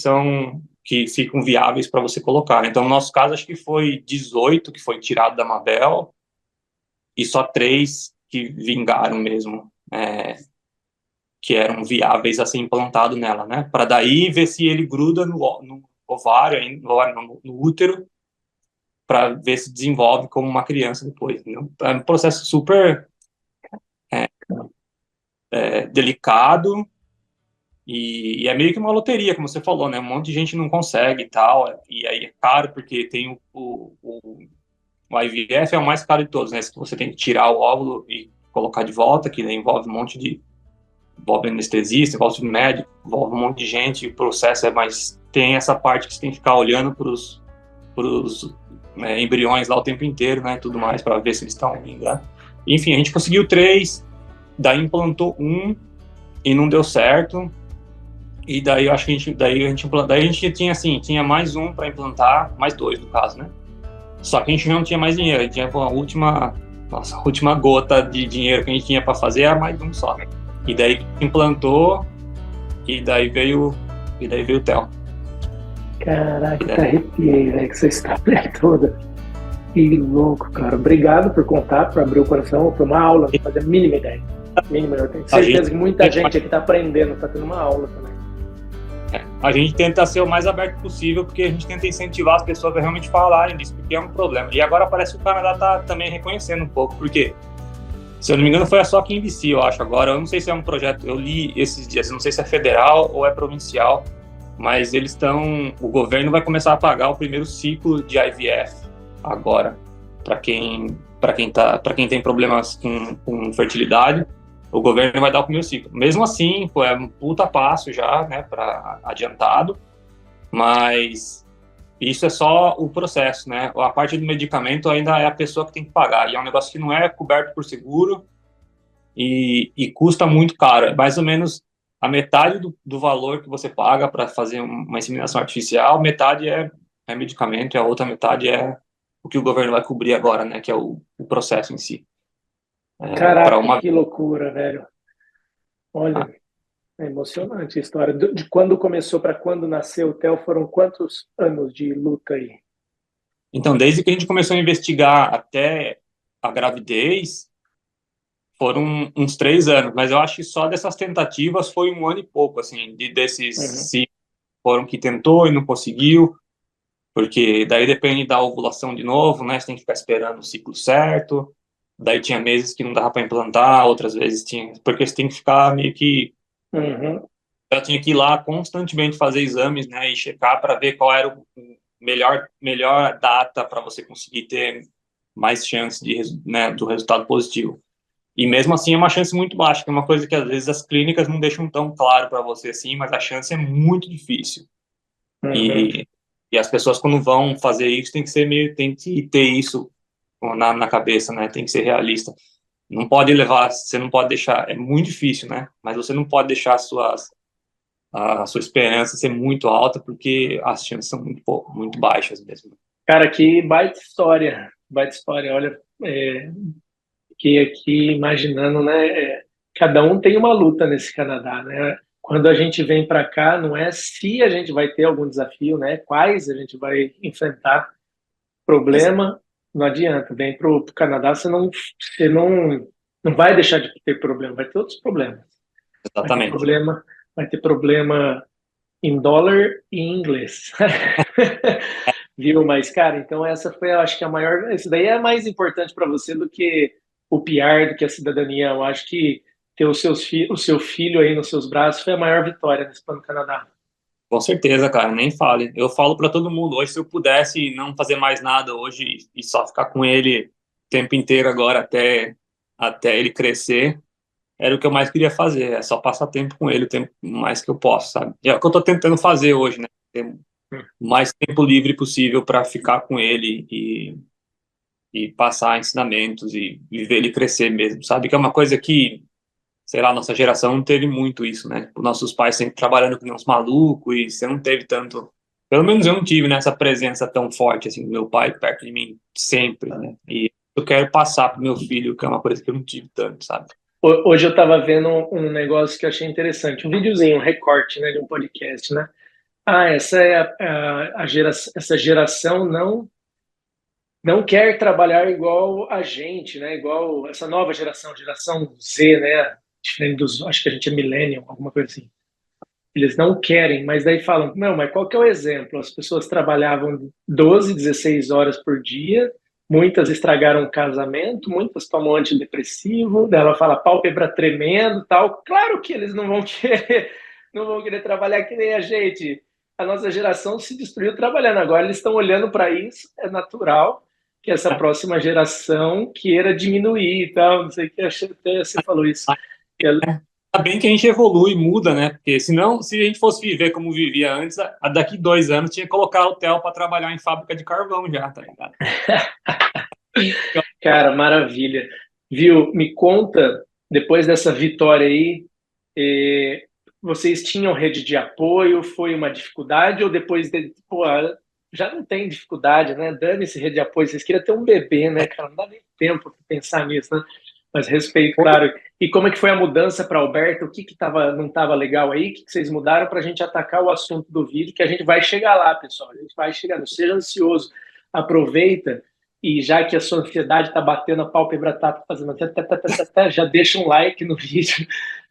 ficam viáveis para você colocar. Então, no nosso caso, acho que foi 18 que foi tirado da Mabel e só 3 que vingaram mesmo. Que eram viáveis a ser implantado nela, né? Para daí ver se ele gruda no ovário, no útero, para ver se desenvolve como uma criança depois. Entendeu? É um processo super delicado e é meio que uma loteria, como você falou, né? Um monte de gente não consegue e tal, e aí é caro porque tem o IVF é o mais caro de todos, né? Você tem que tirar o óvulo e colocar de volta, que envolve um monte de envolve anestesista, envolve médico, envolve um monte de gente, o processo mais... Tem essa parte que você tem que ficar olhando para os embriões lá o tempo inteiro, né, tudo mais, para ver se eles estão vindo, né? Enfim, a gente conseguiu 3, daí implantou 1 e não deu certo, e daí eu acho que daí a gente tinha mais 1 para implantar, mais 2 no caso, né? Só que a gente não tinha mais dinheiro, a gente tinha a última gota de dinheiro que a gente tinha para fazer era mais 1 só. E daí implantou, e daí veio o Theo. Caraca, arrepiei, velho, com essa história toda. Que louco, cara. Obrigado por contar, por abrir o coração. Foi uma aula, não fazia a mínima ideia. Eu tenho certeza que muita gente aqui está aprendendo, está tendo uma aula também. A gente tenta ser o mais aberto possível, porque a gente tenta incentivar as pessoas a realmente falarem disso, porque é um problema. E agora parece que o Canadá está também reconhecendo um pouco, porque... Se eu não me engano, foi só aqui em BC, eu acho, agora. Eu não sei se é um projeto, eu li esses dias, não sei se é federal ou é provincial, mas o governo vai começar a pagar o primeiro ciclo de IVF agora, para quem tem problemas com fertilidade, o governo vai dar o primeiro ciclo. Mesmo assim, é um puta passo já, né, para adiantado, mas... Isso é só o processo, né? A parte do medicamento ainda é a pessoa que tem que pagar. E é um negócio que não é coberto por seguro e custa muito caro. É mais ou menos a metade do valor que você paga para fazer uma inseminação artificial, metade é medicamento e a outra metade é o que o governo vai cobrir agora, né? Que é o processo em si. Caraca, que loucura, velho. Olha... É emocionante a história. De quando começou para quando nasceu o Theo, foram quantos anos de luta aí? Então, desde que a gente começou a investigar até a gravidez, foram uns 3 anos, mas eu acho que só dessas tentativas foi 1 ano e pouco, assim, desses 5 foram que tentou e não conseguiu, porque daí depende da ovulação de novo, né, você tem que ficar esperando o ciclo certo, daí tinha meses que não dava para implantar, outras vezes tinha, porque você tem que ficar meio que... Eu tinha que ir lá constantemente fazer exames, né, e checar para ver qual era o melhor data para você conseguir ter mais chance do resultado positivo. E mesmo assim é uma chance muito baixa, que é uma coisa que às vezes as clínicas não deixam tão claro para você assim, mas a chance é muito difícil. E as pessoas quando vão fazer isso tem que ter isso na cabeça, né? Tem que ser realista. Você não pode deixar, é muito difícil, né? Mas você não pode deixar a sua esperança ser muito alta, porque as chances são muito baixas mesmo. Cara, que baita história. Baita história. Olha, fiquei aqui imaginando, né? cada um tem uma luta nesse Canadá, né? Quando a gente vem para cá, não é se a gente vai ter algum desafio, né? Quais a gente vai enfrentar. Ex- Problema, não adianta. Vem para o Canadá, você não vai deixar de ter problema, vai ter outros problemas. Vai ter Exatamente. problema, vai ter problema em dólar e em inglês. Viu? Mas, cara, então essa foi, eu acho que a maior. Isso daí é mais importante para você do que o PR, do que a cidadania. Eu acho que ter o seu filho aí nos seus braços foi a maior vitória nesse plano Canadá. Com certeza, cara, nem fale. Eu falo para todo mundo, hoje se eu pudesse não fazer mais nada hoje e só ficar com ele o tempo inteiro agora até ele crescer, era o que eu mais queria fazer, é só passar tempo com ele o tempo mais que eu posso, sabe? E é o que eu tô tentando fazer hoje, né? Ter o mais tempo livre possível para ficar com ele e passar ensinamentos e ver ele crescer mesmo, sabe? Que é uma coisa que, sei lá, nossa geração não teve muito isso, né? Tipo, nossos pais sempre trabalhando com uns malucos e você não teve tanto. Pelo menos eu não tive, né, essa presença tão forte assim do meu pai perto de mim sempre, né? E eu quero passar pro meu filho, que é uma coisa que eu não tive tanto, sabe? Hoje eu estava vendo um negócio que eu achei interessante, um videozinho, um recorte, né, de um podcast, né? Ah, essa é essa geração não quer trabalhar igual a gente, né? Igual essa nova geração Z, né? Diferente dos, acho que a gente é millennial, alguma coisa assim. Eles não querem, mas daí falam, não, mas qual que é o exemplo? As pessoas trabalhavam 12, 16 horas por dia, muitas estragaram o casamento, muitas tomam antidepressivo, daí ela fala pálpebra tremendo, tal. Claro que eles não vão querer, não vão querer trabalhar que nem a gente. A nossa geração se destruiu trabalhando. Agora eles estão olhando para isso, é natural que essa próxima geração queira diminuir e tal, não sei o que, até você falou isso. Ainda bem que a gente evolui, muda, né? Porque senão, se a gente fosse viver como vivia antes, daqui 2 anos tinha que colocar o Theo para trabalhar em fábrica de carvão já, tá ligado? Cara, maravilha. Viu? Me conta, depois dessa vitória aí, eh, vocês tinham rede de apoio? Foi uma dificuldade? Ou depois de, pô, já não tem dificuldade, né? Dane-se rede de apoio. Vocês queriam ter um bebê, né, cara? Não dá nem tempo para pensar nisso, né? Mas respeito, claro. E como é que foi a mudança para Alberta? O que que não estava legal aí? O que que vocês mudaram para a gente atacar o assunto do vídeo? Que a gente vai chegar lá, pessoal. A gente vai chegar. Não seja ansioso. Aproveita e já que a sua ansiedade está batendo, a pálpebra tá fazendo já deixa um like no vídeo,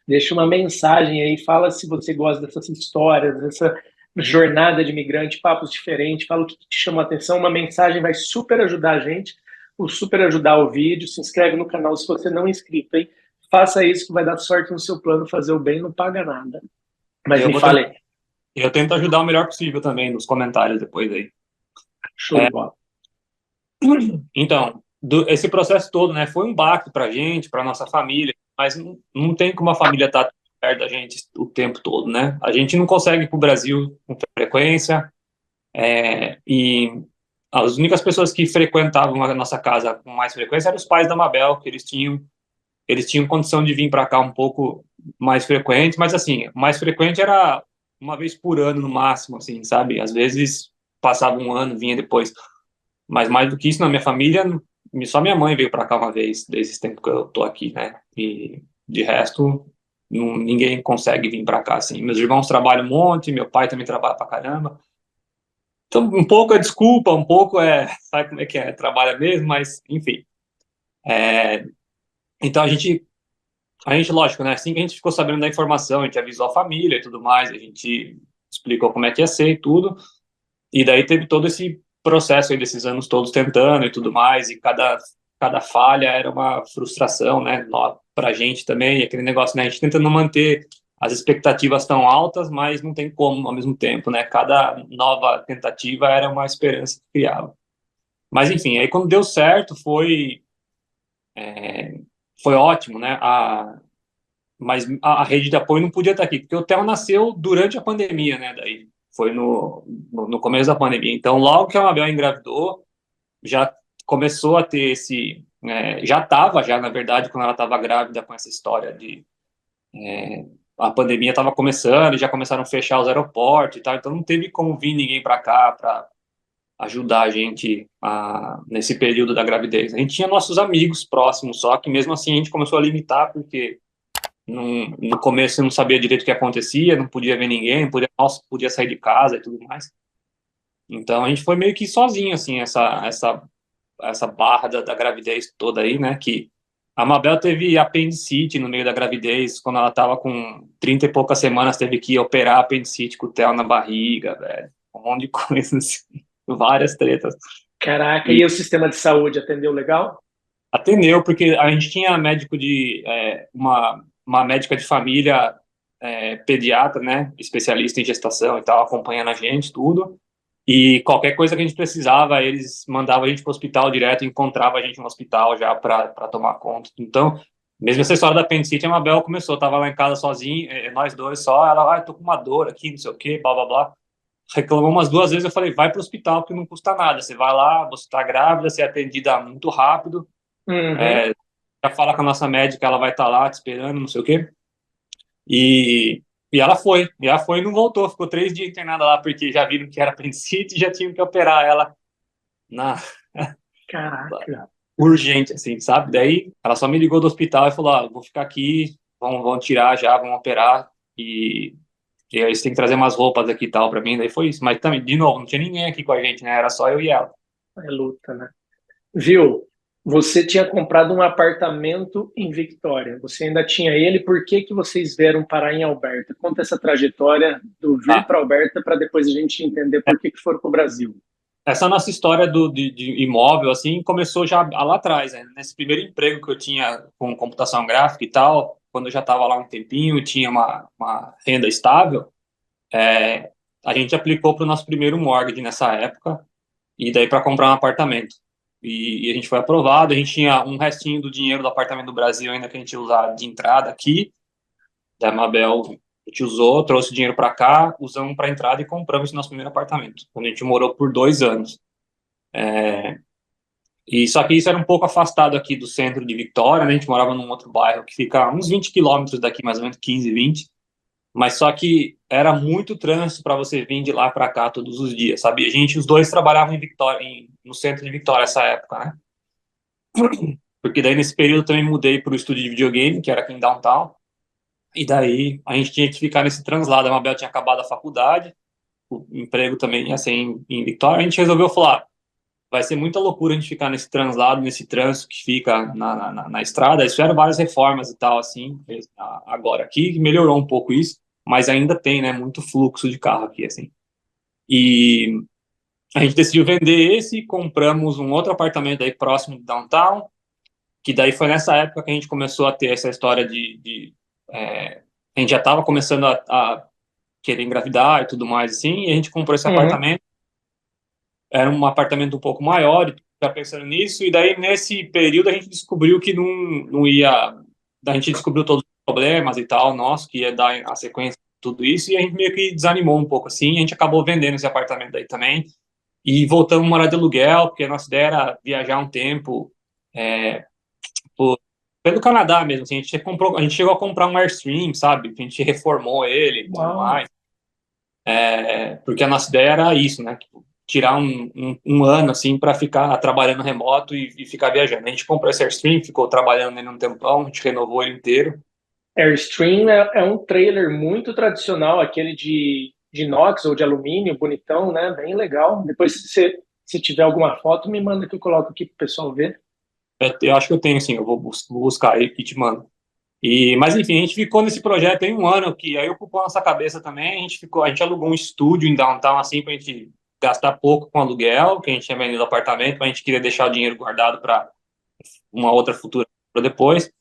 deixa uma mensagem aí, fala se você gosta dessas histórias, dessa jornada de imigrante, papos diferentes, fala o que te chama a atenção, uma mensagem vai super ajudar a gente, super ajudar o vídeo, se inscreve no canal se você não é inscrito, hein? Faça isso que vai dar sorte no seu plano, fazer o bem não paga nada. E Mas me fale, eu tento ajudar o melhor possível também nos comentários depois aí. show de bola. Então, esse processo todo, né, foi um baque pra gente, pra nossa família, mas não tem como a família estar perto da gente o tempo todo, né? A gente não consegue ir pro Brasil com frequência, e as únicas pessoas que frequentavam a nossa casa com mais frequência eram os pais da Mabel, que eles tinham condição de vir para cá um pouco mais frequente, mas assim, mais frequente era uma vez por ano no máximo, assim, sabe? Às vezes passava um ano, vinha depois. Mas mais do que isso, na minha família, só minha mãe veio para cá uma vez, desde esse tempo que eu tô aqui, né? E de resto, ninguém consegue vir para cá, assim. Meus irmãos trabalham um monte, meu pai também trabalha pra caramba. Então, um pouco é desculpa, um pouco sabe como é que é, trabalha mesmo, mas, enfim. É, então, a gente, lógico, né? Assim que a gente ficou sabendo da informação, a gente avisou a família e tudo mais, a gente explicou como é que ia ser e tudo. E daí teve todo esse processo aí desses anos todos tentando e tudo mais, e cada falha era uma frustração, né? Pra gente também, e aquele negócio, né? A gente tentando manter as expectativas tão altas, mas não tem como ao mesmo tempo, né? Cada nova tentativa era uma esperança que criava. Mas enfim, aí quando deu certo foi ótimo, né? Mas a rede de apoio não podia estar aqui, porque o Theo nasceu durante a pandemia, né? Daí foi no começo da pandemia. Então, logo que a Mabel engravidou, já começou a ter já estava, na verdade, quando ela estava grávida com essa história de a pandemia estava começando, e já começaram a fechar os aeroportos e tal, então não teve como vir ninguém para cá para ajudar a gente nesse período da gravidez. A gente tinha nossos amigos próximos, só que mesmo assim a gente começou a limitar, porque No começo eu não sabia direito o que acontecia, não podia ver ninguém, podia sair de casa e tudo mais. Então a gente foi meio que sozinho, assim, essa barra da gravidez toda aí, né? Que a Mabel teve apendicite no meio da gravidez, quando ela tava com 30 e poucas semanas, teve que operar apendicite com o Theo na barriga, velho. Um monte de coisa, assim, várias tretas. Caraca, E e o sistema de saúde atendeu legal? atendeu, porque a gente tinha médico uma médica de família, pediatra, né? Especialista em gestação e tal, acompanhando a gente, tudo. E qualquer coisa que a gente precisava, eles mandavam a gente para o hospital direto, encontrava a gente no hospital já para tomar conta. Então, mesmo essa história da apendicite, a Mabel começou, tava lá em casa sozinha, nós dois só, ela, tô com uma dor aqui, não sei o quê, blá, blá, blá. Reclamou umas 2 vezes, eu falei, vai para o hospital, que não custa nada. Você vai lá, você está grávida, você é atendida muito rápido, Uhum. já fala com a nossa médica, ela vai estar lá te esperando, não sei o quê. E, e ela foi e não voltou, ficou 3 dias internada lá, porque já viram que era apendicite e já tinham que operar ela na Caraca. urgente, assim, sabe? Daí ela só me ligou do hospital e falou: vou ficar aqui, vão tirar já, vão operar e aí você tem que trazer umas roupas aqui e tal pra mim. Daí foi isso. Mas também, de novo, não tinha ninguém aqui com a gente, né? Era só eu e ela. É luta, né? Viu? Você tinha comprado um apartamento em Victória. Você ainda tinha ele. Por que que vocês vieram parar em Alberta? Conta essa trajetória do vir Tá. para Alberta para depois a gente entender por que que foram para o Brasil. Essa nossa história de imóvel, assim, começou já lá atrás, né? Nesse primeiro emprego que eu tinha com computação gráfica e tal, quando eu já estava lá um tempinho, tinha uma renda estável, é, a gente aplicou para o nosso primeiro mortgage nessa época, e daí para comprar um apartamento. E a gente foi aprovado, a gente tinha um restinho do dinheiro do apartamento do Brasil ainda que a gente ia usar de entrada aqui, da Mabel, a gente usou, trouxe dinheiro para cá, usamos para entrada e compramos esse nosso primeiro apartamento, quando a gente morou por 2 anos. E só que isso era um pouco afastado aqui do centro de Vitória, né? A gente morava num outro bairro que fica uns 20 quilômetros daqui, mais ou menos 15, 20. Mas só que era muito trânsito para você vir de lá para cá todos os dias, sabe? A gente, os dois trabalhavam em Vitória, no centro de Vitória essa época, né? Porque daí nesse período eu também mudei para o estúdio de videogame, que era aqui em Downtown. E daí a gente tinha que ficar nesse translado. A Mabel tinha acabado a faculdade, o emprego também ia ser em Vitória. A gente resolveu falar, vai ser muita loucura a gente ficar nesse translado, nesse trânsito que fica na estrada. Isso eram várias reformas e tal, assim, agora aqui, melhorou um pouco isso, mas ainda tem, né, muito fluxo de carro aqui, assim. E a gente decidiu vender esse, compramos um outro apartamento aí próximo de downtown, que daí foi nessa época que a gente começou a ter essa história a gente já estava começando a querer engravidar e tudo mais, assim, e a gente comprou esse Uhum. apartamento. Era um apartamento um pouco maior, e já pensando nisso, e daí nesse período a gente descobriu que não ia, a gente descobriu todos os problemas e tal, nosso, que ia dar a sequência de tudo isso, e a gente meio que desanimou um pouco assim, a gente acabou vendendo esse apartamento daí também, e voltamos a morar de aluguel, porque a nossa ideia era viajar um tempo, é, por, pelo Canadá mesmo, assim, a gente chegou a comprar um Airstream, sabe, a gente reformou ele e tudo Uau. mais, porque a nossa ideia era isso, né? Tipo, tirar um ano assim para ficar trabalhando remoto e ficar viajando. A gente comprou esse Airstream, ficou trabalhando nele um tempão, a gente renovou ele inteiro. Airstream é um trailer muito tradicional, aquele de inox ou de alumínio, bonitão, né? Bem legal. Depois, se tiver alguma foto, me manda que eu coloco aqui para o pessoal ver. Eu acho que eu tenho, sim, eu vou buscar aí e te mando. Mas enfim, a gente ficou nesse projeto em um ano, que aí ocupou a nossa cabeça também. A gente alugou um estúdio em downtown, assim, pra gente gastar pouco com aluguel, que a gente tinha vendido o apartamento, mas a gente queria deixar o dinheiro guardado para uma outra futura para depois.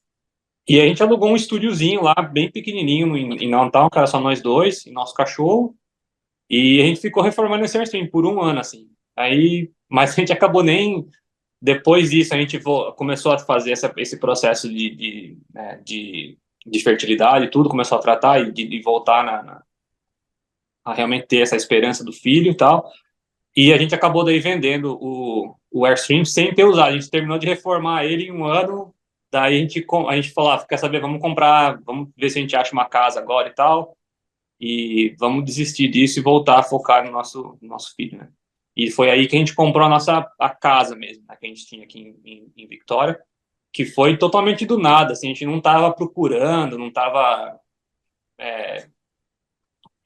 E a gente alugou um estúdiozinho lá, bem pequenininho, em downtown, que era só nós dois, e nosso cachorro. E a gente ficou reformando esse Airstream por um ano, assim. Mas a gente acabou nem. Depois disso, a gente começou a fazer esse processo de fertilidade e tudo, começou a tratar e de voltar a realmente ter essa esperança do filho e tal. E a gente acabou daí vendendo o Airstream sem ter usado. A gente terminou de reformar ele em um ano. Daí a gente falou, quer saber, vamos comprar, vamos ver se a gente acha uma casa agora e tal. E vamos desistir disso e voltar a focar no nosso filho, né? E foi aí que a gente comprou a casa mesmo, né, que a gente tinha aqui em Victória. que foi totalmente do nada, assim, a gente não estava procurando, não estava...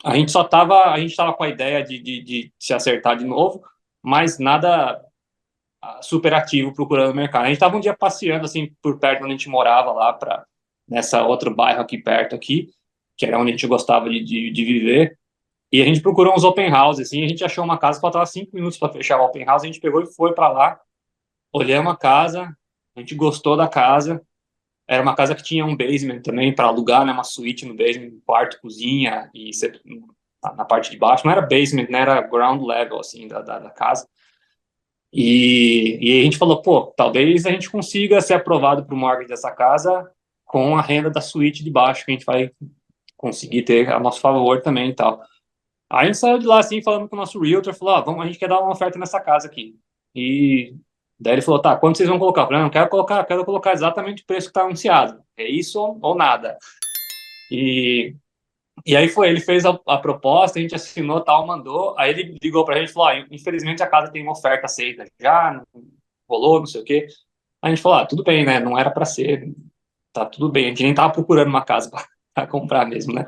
a gente estava com a ideia de se acertar de novo, mas nada super ativo procurando o mercado. A gente estava um dia passeando, assim, por perto onde a gente morava, lá para nessa outro bairro aqui perto, aqui, que era onde a gente gostava de viver, e a gente procurou uns open house, assim, a gente achou uma casa, faltava 5 minutos para fechar o open house, a gente pegou e foi para lá, olhamos a casa, a gente gostou da casa, era uma casa que tinha um basement também para alugar, né, uma suíte no basement, um quarto, cozinha, e na parte de baixo, não era basement, né, era ground level, assim, da casa. E a gente falou, pô, talvez a gente consiga ser aprovado para o mortgage dessa casa com a renda da suíte de baixo, que a gente vai conseguir ter a nosso favor também e tal. Aí a gente saiu de lá, assim, falando com o nosso realtor, falou, vamos, a gente quer dar uma oferta nessa casa aqui. E daí ele falou, tá, quanto vocês vão colocar? Eu falei, não, quero colocar exatamente o preço que está anunciado. É isso ou nada. E, e aí ele fez a proposta, a gente assinou, tal, mandou, aí ele ligou pra gente e falou, infelizmente a casa tem uma oferta aceita já, não rolou, não sei o quê. A gente falou, tudo bem, né, não era para ser, tá tudo bem, a gente nem tava procurando uma casa para comprar mesmo, né.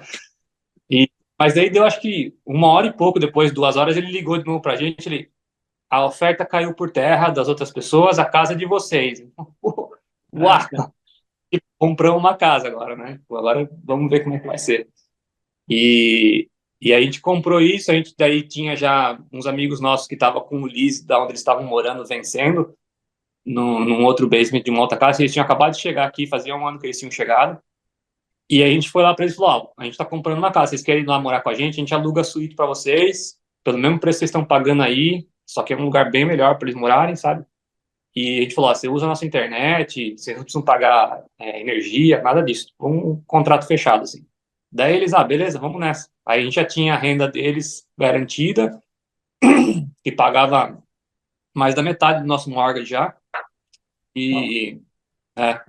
E, mas aí deu, acho que 1 hora e pouco depois, 2 horas, ele ligou de novo pra gente, a oferta caiu por terra das outras pessoas, a casa é de vocês. Uau! Compramos uma casa agora, né? Agora vamos ver como é que vai ser. E aí a gente comprou isso, a gente daí tinha já uns amigos nossos que estavam com o lease da onde eles estavam morando, vencendo, num outro basement de uma outra casa, eles tinham acabado de chegar aqui, fazia 1 ano que eles tinham chegado, e aí a gente foi lá para eles e falou, a gente está comprando uma casa, vocês querem ir lá morar com a gente aluga a suíte para vocês, pelo mesmo preço que vocês estão pagando aí, só que é um lugar bem melhor para eles morarem, sabe? E a gente falou, você usa a nossa internet, vocês não precisam pagar energia, nada disso. Um contrato fechado, assim. Daí eles, beleza, vamos nessa. Aí a gente já tinha a renda deles garantida, que pagava mais da metade do nosso mortgage já. E,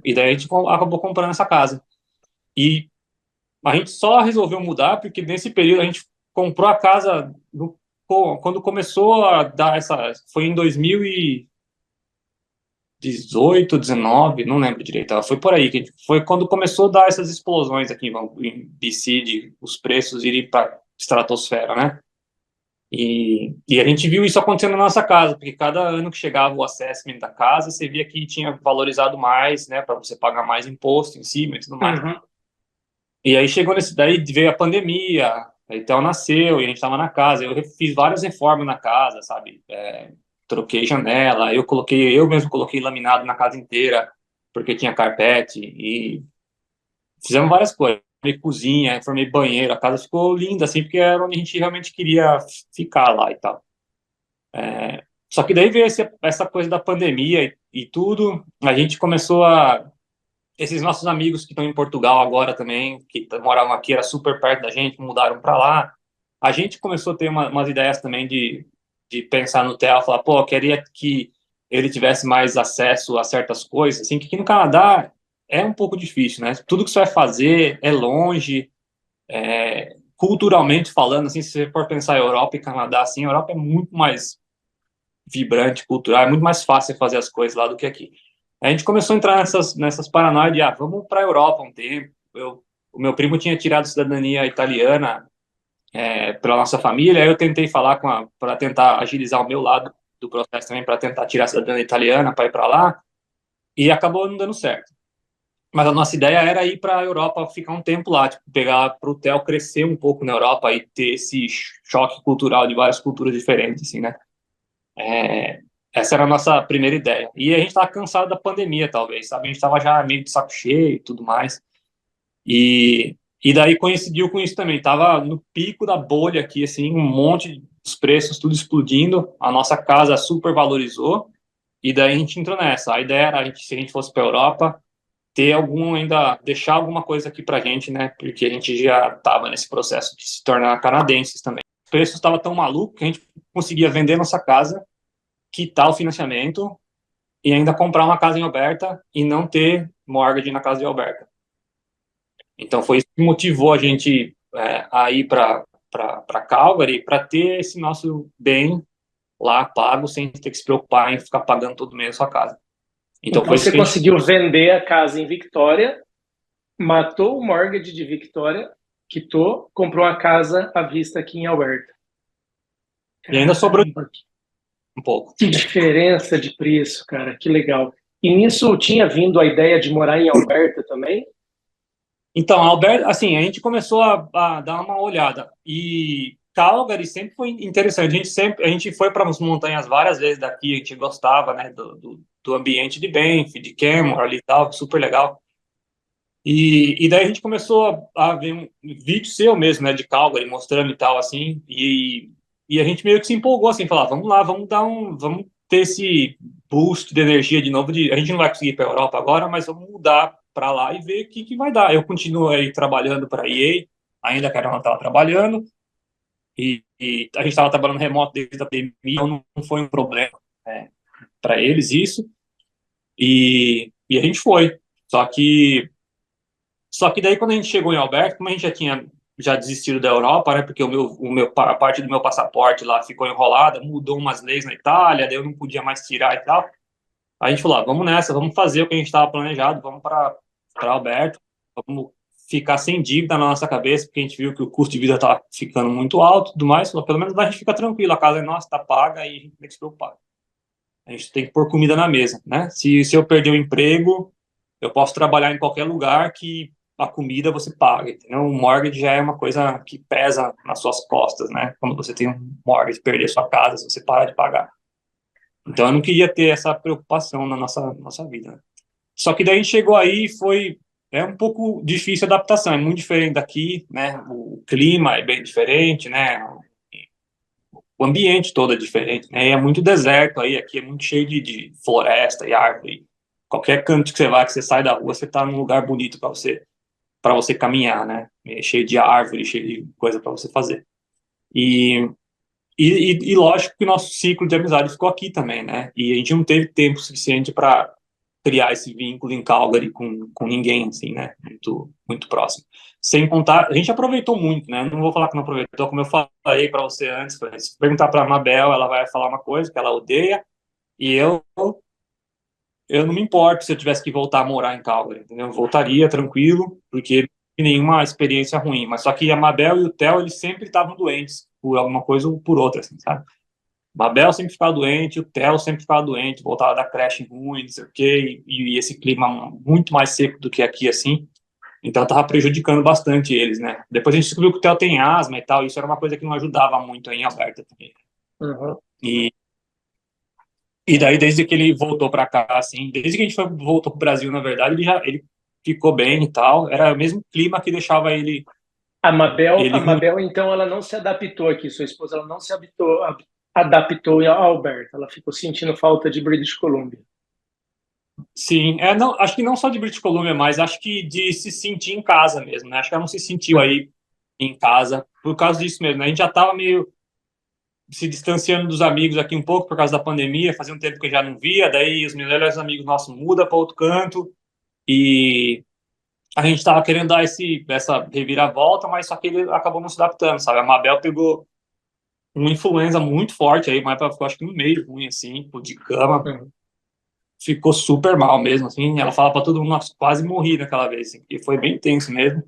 e daí a gente acabou comprando essa casa. E a gente só resolveu mudar porque nesse período a gente comprou a casa quando começou a dar essa... Foi em 2018, 19, não lembro direito. Foi por aí que foi quando começou a dar essas explosões aqui em BC, de os preços irem para estratosfera, né? E a gente viu isso acontecendo na nossa casa, porque cada ano que chegava o assessment da casa, você via que tinha valorizado mais, né, para você pagar mais imposto em cima e tudo mais. Uhum. E aí chegou nesse daí, veio a pandemia, a Intel nasceu e a gente estava na casa. Eu fiz várias reformas na casa, sabe? Troquei janela, eu mesmo coloquei laminado na casa inteira, porque tinha carpete, e fizemos várias coisas. Formei cozinha, formei banheiro, a casa ficou linda, assim, porque era onde a gente realmente queria ficar lá e tal. Só que daí veio essa coisa da pandemia e tudo, a gente começou a... Esses nossos amigos que estão em Portugal agora também, que moravam aqui, era super perto da gente, mudaram para lá. A gente começou a ter umas ideias também de pensar no Theo, falar, pô, eu queria que ele tivesse mais acesso a certas coisas, assim, que aqui no Canadá é um pouco difícil, né? Tudo que você vai fazer é longe, culturalmente falando, assim, se você for pensar em Europa e Canadá, assim, a Europa é muito mais vibrante, cultural, é muito mais fácil fazer as coisas lá do que aqui. A gente começou a entrar nessas paranoias de, vamos para a Europa um tempo. O meu primo tinha tirado cidadania italiana pela nossa família, aí eu tentei falar para tentar agilizar o meu lado do processo também, para tentar tirar a cidadania italiana, para ir para lá, e acabou não dando certo. Mas a nossa ideia era ir para a Europa, ficar um tempo lá, tipo, pegar para o Theo crescer um pouco na Europa e ter esse choque cultural de várias culturas diferentes, assim, né? É, essa era a nossa primeira ideia. E a gente estava cansado da pandemia, talvez, sabe? A gente estava já meio de saco cheio e tudo mais. E, e daí coincidiu com isso também. Tava no pico da bolha aqui, assim, um monte dos preços, tudo explodindo. A nossa casa super valorizou. E daí a gente entrou nessa. A ideia era, se a gente fosse para a Europa, ter deixar alguma coisa aqui para a gente, né? Porque a gente já estava nesse processo de se tornar canadenses também. Os preços estavam tão malucos que a gente conseguia vender nossa casa, quitar o financiamento e ainda comprar uma casa em Alberta e não ter mortgage na casa de Alberta. Então foi isso que motivou a gente a ir para Calgary, para ter esse nosso bem lá pago sem ter que se preocupar em ficar pagando todo mês a sua casa. Então Então foi isso você que a gente... conseguiu vender a casa em Vitória, matou o mortgage de Vitória, quitou, comprou a casa à vista aqui em Alberta. E ainda sobrou Caramba, um pouco. que diferença de preço, cara, que legal. E nisso tinha vindo a ideia de morar em Alberta também? Então, Alberto, assim, a gente começou a dar uma olhada. E Calgary sempre foi interessante. A gente foi para as montanhas várias vezes daqui, a gente gostava, né, do ambiente de Banff, de Canmore e tal, super legal. E daí a gente começou a ver um vídeo seu mesmo, né, de Calgary, mostrando e tal, assim, e a gente meio que se empolgou, assim, falar, vamos lá, vamos ter esse boost de energia de novo, a gente não vai conseguir ir para a Europa agora, mas vamos mudar para lá e ver o que vai dar. Eu continuo aí trabalhando para a EA, ainda que ela não estava trabalhando, e a gente estava trabalhando remoto desde a pandemia, então não foi um problema, né, para eles isso, e a gente foi. Só que Só que daí, quando a gente chegou em Alberta, como a gente já tinha já desistido da Europa, né? Porque a parte do meu passaporte lá ficou enrolada, mudou umas leis na Itália, daí eu não podia mais tirar e tal. A gente falou, vamos nessa, vamos fazer o que a gente estava planejado, vamos para Alberta, vamos ficar sem dívida na nossa cabeça, porque a gente viu que o custo de vida estava ficando muito alto e tudo mais. Falou, pelo menos a gente fica tranquilo, a casa é nossa, está paga e a gente tem que se preocupar. A gente tem que pôr comida na mesa, né? Se eu perder o emprego, eu posso trabalhar em qualquer lugar que a comida você paga, entendeu? O mortgage já é uma coisa que pesa nas suas costas, né? Quando você tem um mortgage, perder sua casa, se você para de pagar. Então eu não queria ter essa preocupação na nossa vida, né? Só que daí a gente chegou aí e é um pouco difícil a adaptação, é muito diferente daqui, né? O clima é bem diferente, né? O ambiente todo é diferente, né? E é muito deserto aí, aqui é muito cheio de floresta e árvore. Qualquer canto que você vai, que você sai da rua, você está num lugar bonito para você caminhar, né? É cheio de árvore, cheio de coisa para você fazer. E, e lógico que o nosso ciclo de amizade ficou aqui também, né? E a gente não teve tempo suficiente para criar esse vínculo em Calgary com ninguém, assim, né? Muito próximo. Sem contar, a gente aproveitou muito, né? Não vou falar que não aproveitou, como eu falei para você antes, se perguntar para a Mabel, ela vai falar uma coisa que ela odeia, e eu não me importo se eu tivesse que voltar a morar em Calgary, entendeu? Eu voltaria tranquilo, porque não tive nenhuma experiência ruim. Mas só que a Mabel e o Theo, eles sempre estavam doentes, por alguma coisa ou por outra, assim, sabe? Mabel sempre ficava doente, o Theo sempre ficava doente, voltava da creche ruim, não sei o quê, e esse clima muito mais seco do que aqui, assim. Então estava prejudicando bastante eles, né? Depois a gente descobriu que o Theo tem asma e tal, isso era uma coisa que não ajudava muito aí em Alberta também. Uhum. E, e daí, desde que ele voltou para cá, assim, desde que a gente voltou para o Brasil, na verdade, ele ficou bem e tal. Era o mesmo clima que deixava A ele ruim. Mabel, então, ela não se adaptou aqui. Sua esposa, ela não se adaptou a Alberta. Ela ficou sentindo falta de British Columbia. Sim, não, acho que não só de British Columbia, mas acho que de se sentir em casa mesmo, né? Acho que ela não se sentiu aí em casa por causa disso mesmo, né? A gente já estava meio se distanciando dos amigos aqui um pouco por causa da pandemia, fazia um tempo que eu já não via, daí os melhores amigos nossos mudam para outro canto e a gente estava querendo dar essa reviravolta, mas só que ele acabou não se adaptando, sabe? A Mabel pegou uma influenza muito forte aí, mas ela ficou acho que um mês ruim, assim, de cama, Uhum. ficou super mal mesmo, assim, ela fala para todo mundo, nossa, quase morri naquela vez, assim, e foi bem tenso mesmo.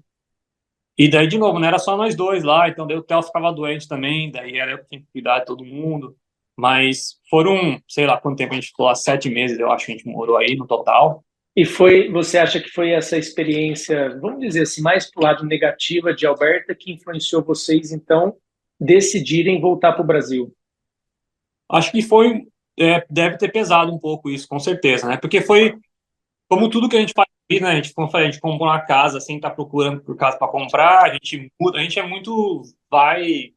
E daí, de novo, não era só nós dois lá, então daí o Theo ficava doente também, daí era eu que tinha que cuidar de todo mundo. Mas foram, sei lá quanto tempo a gente ficou lá, 7 meses, eu acho que a gente morou aí no total. E você acha que foi essa experiência, vamos dizer assim, mais para o lado negativa de Alberta que influenciou vocês, então, decidirem voltar para o Brasil? Acho que deve ter pesado um pouco isso, com certeza, né? Porque foi, como tudo que a gente faz aqui, né? Como eu falei, a gente comprou uma casa sem estar procurando por casa para comprar, a gente muda, a gente é muito, vai,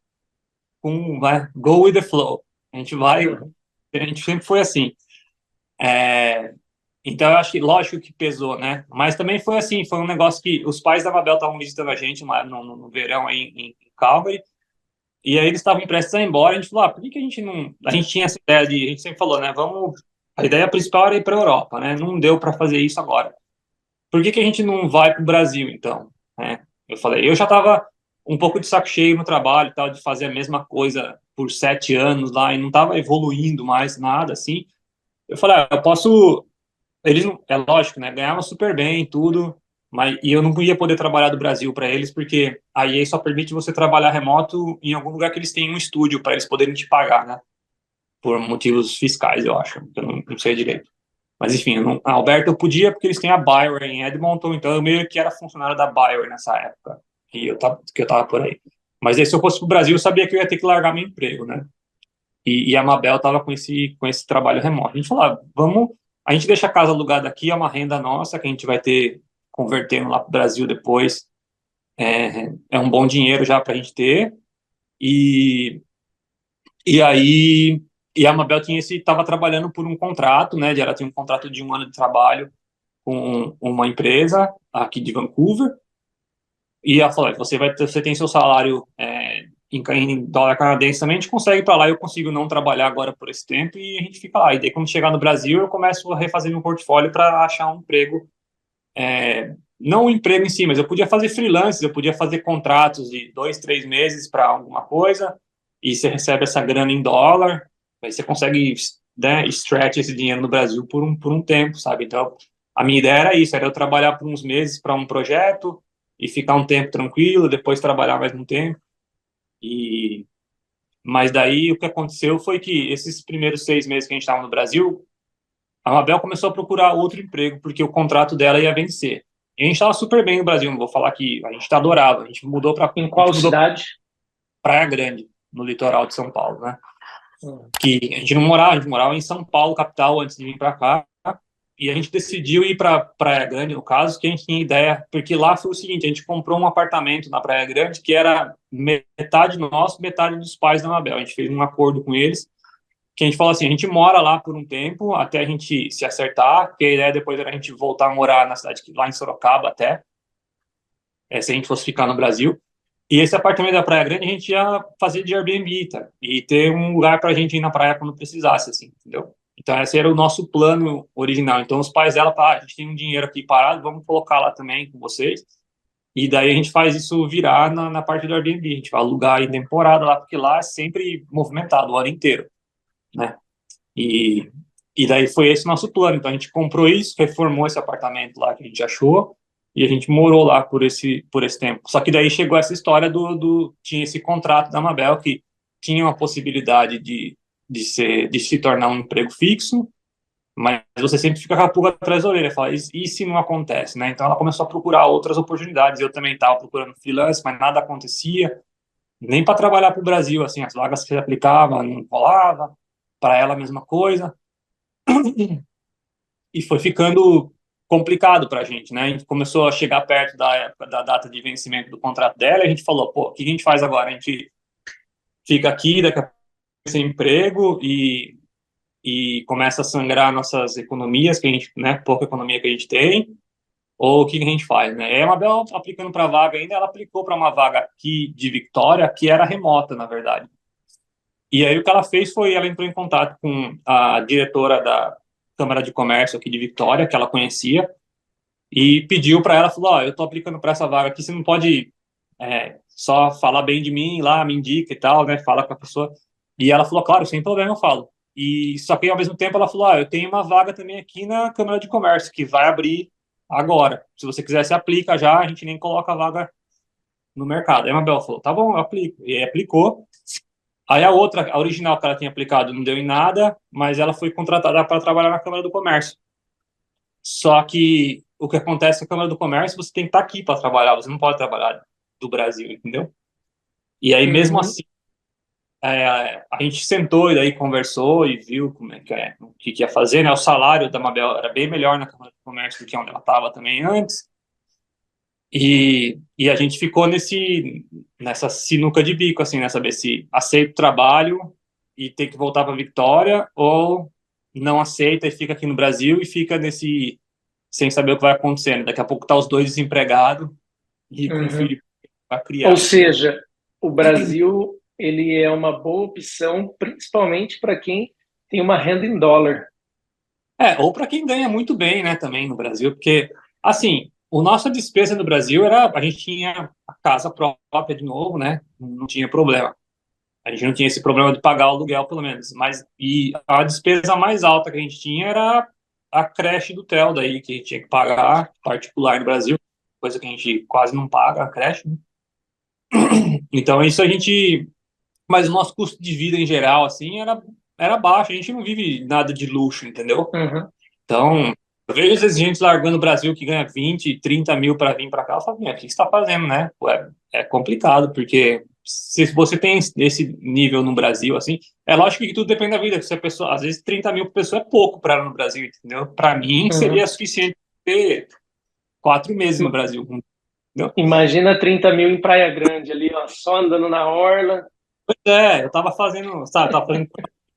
go with the flow. A gente vai, Uhum. a gente sempre foi assim. É, Então, eu acho que, lógico que pesou, né? Mas também foi assim, foi um negócio que os pais da Mabel estavam visitando a gente no verão aí em Calgary, e aí eles estavam prestes a ir embora, a gente falou, por que que a gente não... A gente tinha essa ideia a gente sempre falou, né, A ideia principal era ir para a Europa, né? Não deu para fazer isso agora. Por que que a gente não vai para o Brasil, então? Né? Eu falei, eu já estava um pouco de saco cheio no trabalho e tal, de fazer a mesma coisa por 7 anos lá, e não estava evoluindo mais nada, assim. Eu falei, eu posso eles não, é lógico, né? Ganhavam super bem, tudo, mas e eu não ia poder trabalhar do Brasil para eles, porque a EA só permite você trabalhar remoto em algum lugar que eles tenham um estúdio para eles poderem te pagar, né? Por motivos fiscais, eu acho. Eu não sei direito. Mas enfim, a Alberta eu podia porque eles têm a Bioware em Edmonton, então eu meio que era funcionário da Bioware nessa época que eu tava por aí. Mas aí, se eu fosse pro Brasil, eu sabia que eu ia ter que largar meu emprego, né? E a Mabel tava com esse trabalho remoto. A gente falou, vamos, a gente deixa a casa alugada aqui, é uma renda nossa que a gente vai ter convertendo lá pro Brasil depois. É um bom dinheiro já pra gente ter. E, e aí, e a Mabel tava trabalhando por um contrato, né? Ela tinha um contrato de 1 ano de trabalho com uma empresa aqui de Vancouver, e ela falou, você tem seu salário em dólar canadense também, a gente consegue ir para lá, eu consigo não trabalhar agora por esse tempo, e a gente fica lá. E daí, quando chegar no Brasil, eu começo a refazer meu portfólio para achar um emprego, não um emprego em si, mas eu podia fazer freelance, eu podia fazer contratos de 2, 3 meses para alguma coisa, e você recebe essa grana em dólar, aí você consegue, né, stretch esse dinheiro no Brasil por um tempo, sabe? Então, a minha ideia era isso, era eu trabalhar por uns meses para um projeto e ficar um tempo tranquilo, depois trabalhar mais um tempo. E mas daí o que aconteceu foi que esses primeiros 6 meses que a gente estava no Brasil, a Mabel começou a procurar outro emprego porque o contrato dela ia vencer. E a gente estava super bem no Brasil, não vou falar que a gente adorava. Em A gente qual mudou cidade? para Praia Grande, no litoral de São Paulo, né? Hum. Que a gente não morava, a gente morava em São Paulo, capital, antes de vir para cá. E a gente decidiu ir para Praia Grande, no caso, que a gente tinha ideia, porque lá foi o seguinte: a gente comprou um apartamento na Praia Grande que era metade nosso, metade dos pais da Mabel. A gente fez um acordo com eles, que a gente falou assim: a gente mora lá por um tempo, até a gente se acertar, porque a ideia depois era a gente voltar a morar na cidade, lá em Sorocaba até, se a gente fosse ficar no Brasil. E esse apartamento da Praia Grande a gente ia fazer de Airbnb, tá? E ter um lugar para a gente ir na praia quando precisasse, assim, entendeu? Então, esse era o nosso plano original. Então, os pais dela falaram, a gente tem um dinheiro aqui parado, vamos colocar lá também com vocês. E daí a gente faz isso virar na parte do Airbnb. A gente vai alugar em temporada lá, porque lá é sempre movimentado o ano inteiro, né? E, e daí foi esse o nosso plano. Então, a gente comprou isso, reformou esse apartamento lá que a gente achou, e a gente morou lá por esse tempo. Só que daí chegou essa história tinha esse contrato da Mabel que tinha uma possibilidade de se tornar um emprego fixo, mas você sempre fica com a pulga atrás da orelha, fala, e se não acontece, né? Então ela começou a procurar outras oportunidades. Eu também estava procurando freelance, mas nada acontecia, nem para trabalhar para o Brasil, assim, as vagas que você aplicava não rolava, para ela a mesma coisa, e foi ficando complicado para a gente, né? A gente começou a chegar perto da época da data de vencimento do contrato dela, e a gente falou, pô, o que a gente faz agora? A gente fica aqui, daqui a pouco sem emprego e começa a sangrar nossas economias, que a gente, né, pouca economia que a gente tem, ou o que a gente faz, né? E a Mabel, aplicando para vaga ainda, ela aplicou para uma vaga aqui de Vitória, que era remota, na verdade. E aí o que ela fez foi, ela entrou em contato com a diretora da Câmara de Comércio aqui de Vitória, que ela conhecia, e pediu para ela, falou, eu tô aplicando para essa vaga aqui, você não pode só falar bem de mim lá, me indica e tal, né, fala com a pessoa. E ela falou, claro, sem problema eu falo. E só que ao mesmo tempo ela falou, eu tenho uma vaga também aqui na Câmara de Comércio, que vai abrir agora. Se você quiser, se aplica já, a gente nem coloca a vaga no mercado. Aí a Mabel falou, tá bom, eu aplico. E aí aplicou. Aí a outra, a original que ela tinha aplicado, não deu em nada, mas ela foi contratada para trabalhar na Câmara do Comércio. Só que o que acontece na Câmara do Comércio, você tem que estar aqui para trabalhar, você não pode trabalhar do Brasil, entendeu? E aí, mesmo Uhum. assim, a gente sentou e daí conversou e viu como o que ia fazer, né? O salário da Mabel era bem melhor na Câmara do Comércio do que onde ela estava também antes. E a gente ficou nessa sinuca de bico, assim, né? Saber se aceita o trabalho e tem que voltar para Vitória ou não aceita e fica aqui no Brasil e fica sem saber o que vai acontecer, né? Daqui a pouco tá os dois desempregados e com um Uhum. filho para Ou criar, entendeu? seja, o Brasil ele é uma boa opção, principalmente para quem tem uma renda em dólar. Ou para quem ganha muito bem, né, também no Brasil, porque, assim, a nossa despesa no Brasil a gente tinha a casa própria de novo, né, não tinha problema. A gente não tinha esse problema de pagar o aluguel, pelo menos. E a despesa mais alta que a gente tinha era a creche do Theo daí, que tinha que pagar, particular no Brasil, coisa que a gente quase não paga, a creche, né? Então, isso a gente... Mas o nosso custo de vida em geral, assim, era baixo. A gente não vive nada de luxo, entendeu? Uhum. Então, eu vejo às vezes gente largando o Brasil que ganha 20, 30 mil para vir para cá. Eu falo, o que você está fazendo, né? Pô, é complicado, porque se você tem esse nível no Brasil, assim, é lógico que tudo depende da vida. Se a pessoa, às vezes 30 mil por pessoa é pouco para ela no Brasil, entendeu? Para mim, Uhum. seria suficiente ter 4 meses no Brasil, entendeu? Imagina 30 mil em Praia Grande ali, ó, só andando na orla. Eu tava fazendo, sabe, tava fazendo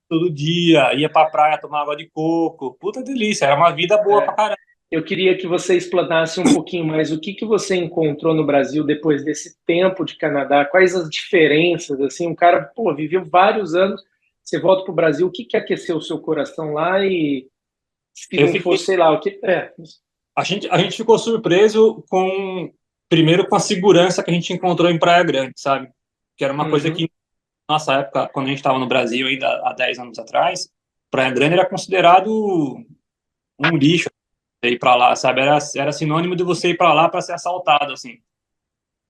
todo dia, ia pra praia tomar água de coco. Puta delícia, era uma vida boa pra É. caramba. Eu queria que você explanasse um pouquinho mais o que que você encontrou no Brasil depois desse tempo de Canadá, quais as diferenças, assim, um cara, pô, viveu vários anos, você volta para o Brasil, o que que aqueceu o seu coração lá e se Eu não fiquei, fosse, sei lá, o que... É. a gente ficou surpreso primeiro com a segurança que a gente encontrou em Praia Grande, sabe? Que era uma coisa Uhum. que, na nossa época, quando a gente estava no Brasil, ainda há 10 anos atrás, Praia Grande era considerado um lixo ir pra lá, sabe? Era sinônimo de você ir pra lá para ser assaltado, assim.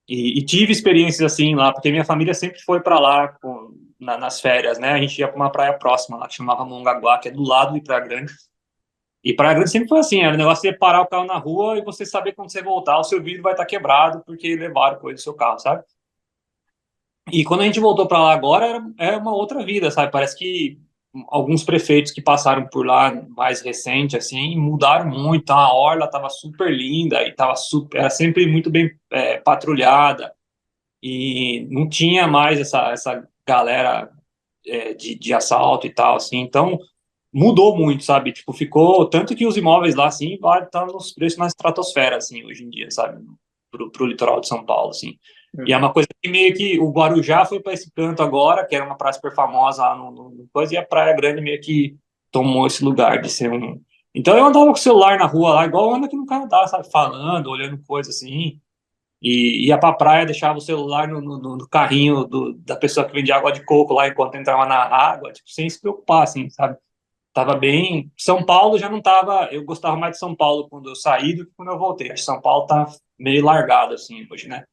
E tive experiências assim lá, porque minha família sempre foi para lá nas férias, né? A gente ia para uma praia próxima lá, que chamava Mongaguá, que é do lado de Praia Grande. E Praia Grande sempre foi assim, era o negócio de parar o carro na rua e você saber quando você voltar, o seu vidro vai estar quebrado porque levaram coisa do seu carro, sabe? E quando a gente voltou para lá agora, era uma outra vida, sabe? Parece que alguns prefeitos que passaram por lá mais recente, assim, mudaram muito. Então a orla estava super linda e era sempre muito bem patrulhada e não tinha mais essa galera de assalto e tal, assim, então mudou muito, sabe, tipo, ficou, tanto que os imóveis lá, assim, estão nos preços na estratosfera, assim, hoje em dia, sabe, pro litoral de São Paulo, assim, e é Uhum. uma coisa que meio que o Guarujá foi para esse canto agora, que era uma praia super famosa lá no coisa, e a Praia Grande meio que tomou esse lugar de ser um... Então eu andava com o celular na rua lá, igual anda aqui no Canadá, sabe, falando, olhando coisa assim, e ia pra praia, deixava o celular no carrinho da pessoa que vendia água de coco lá enquanto entrava na água, tipo, sem se preocupar, assim, sabe? Tava bem. São Paulo já não tava. Eu gostava mais de São Paulo quando eu saí do que quando eu voltei. Acho que São Paulo tá meio largado, assim, hoje, né?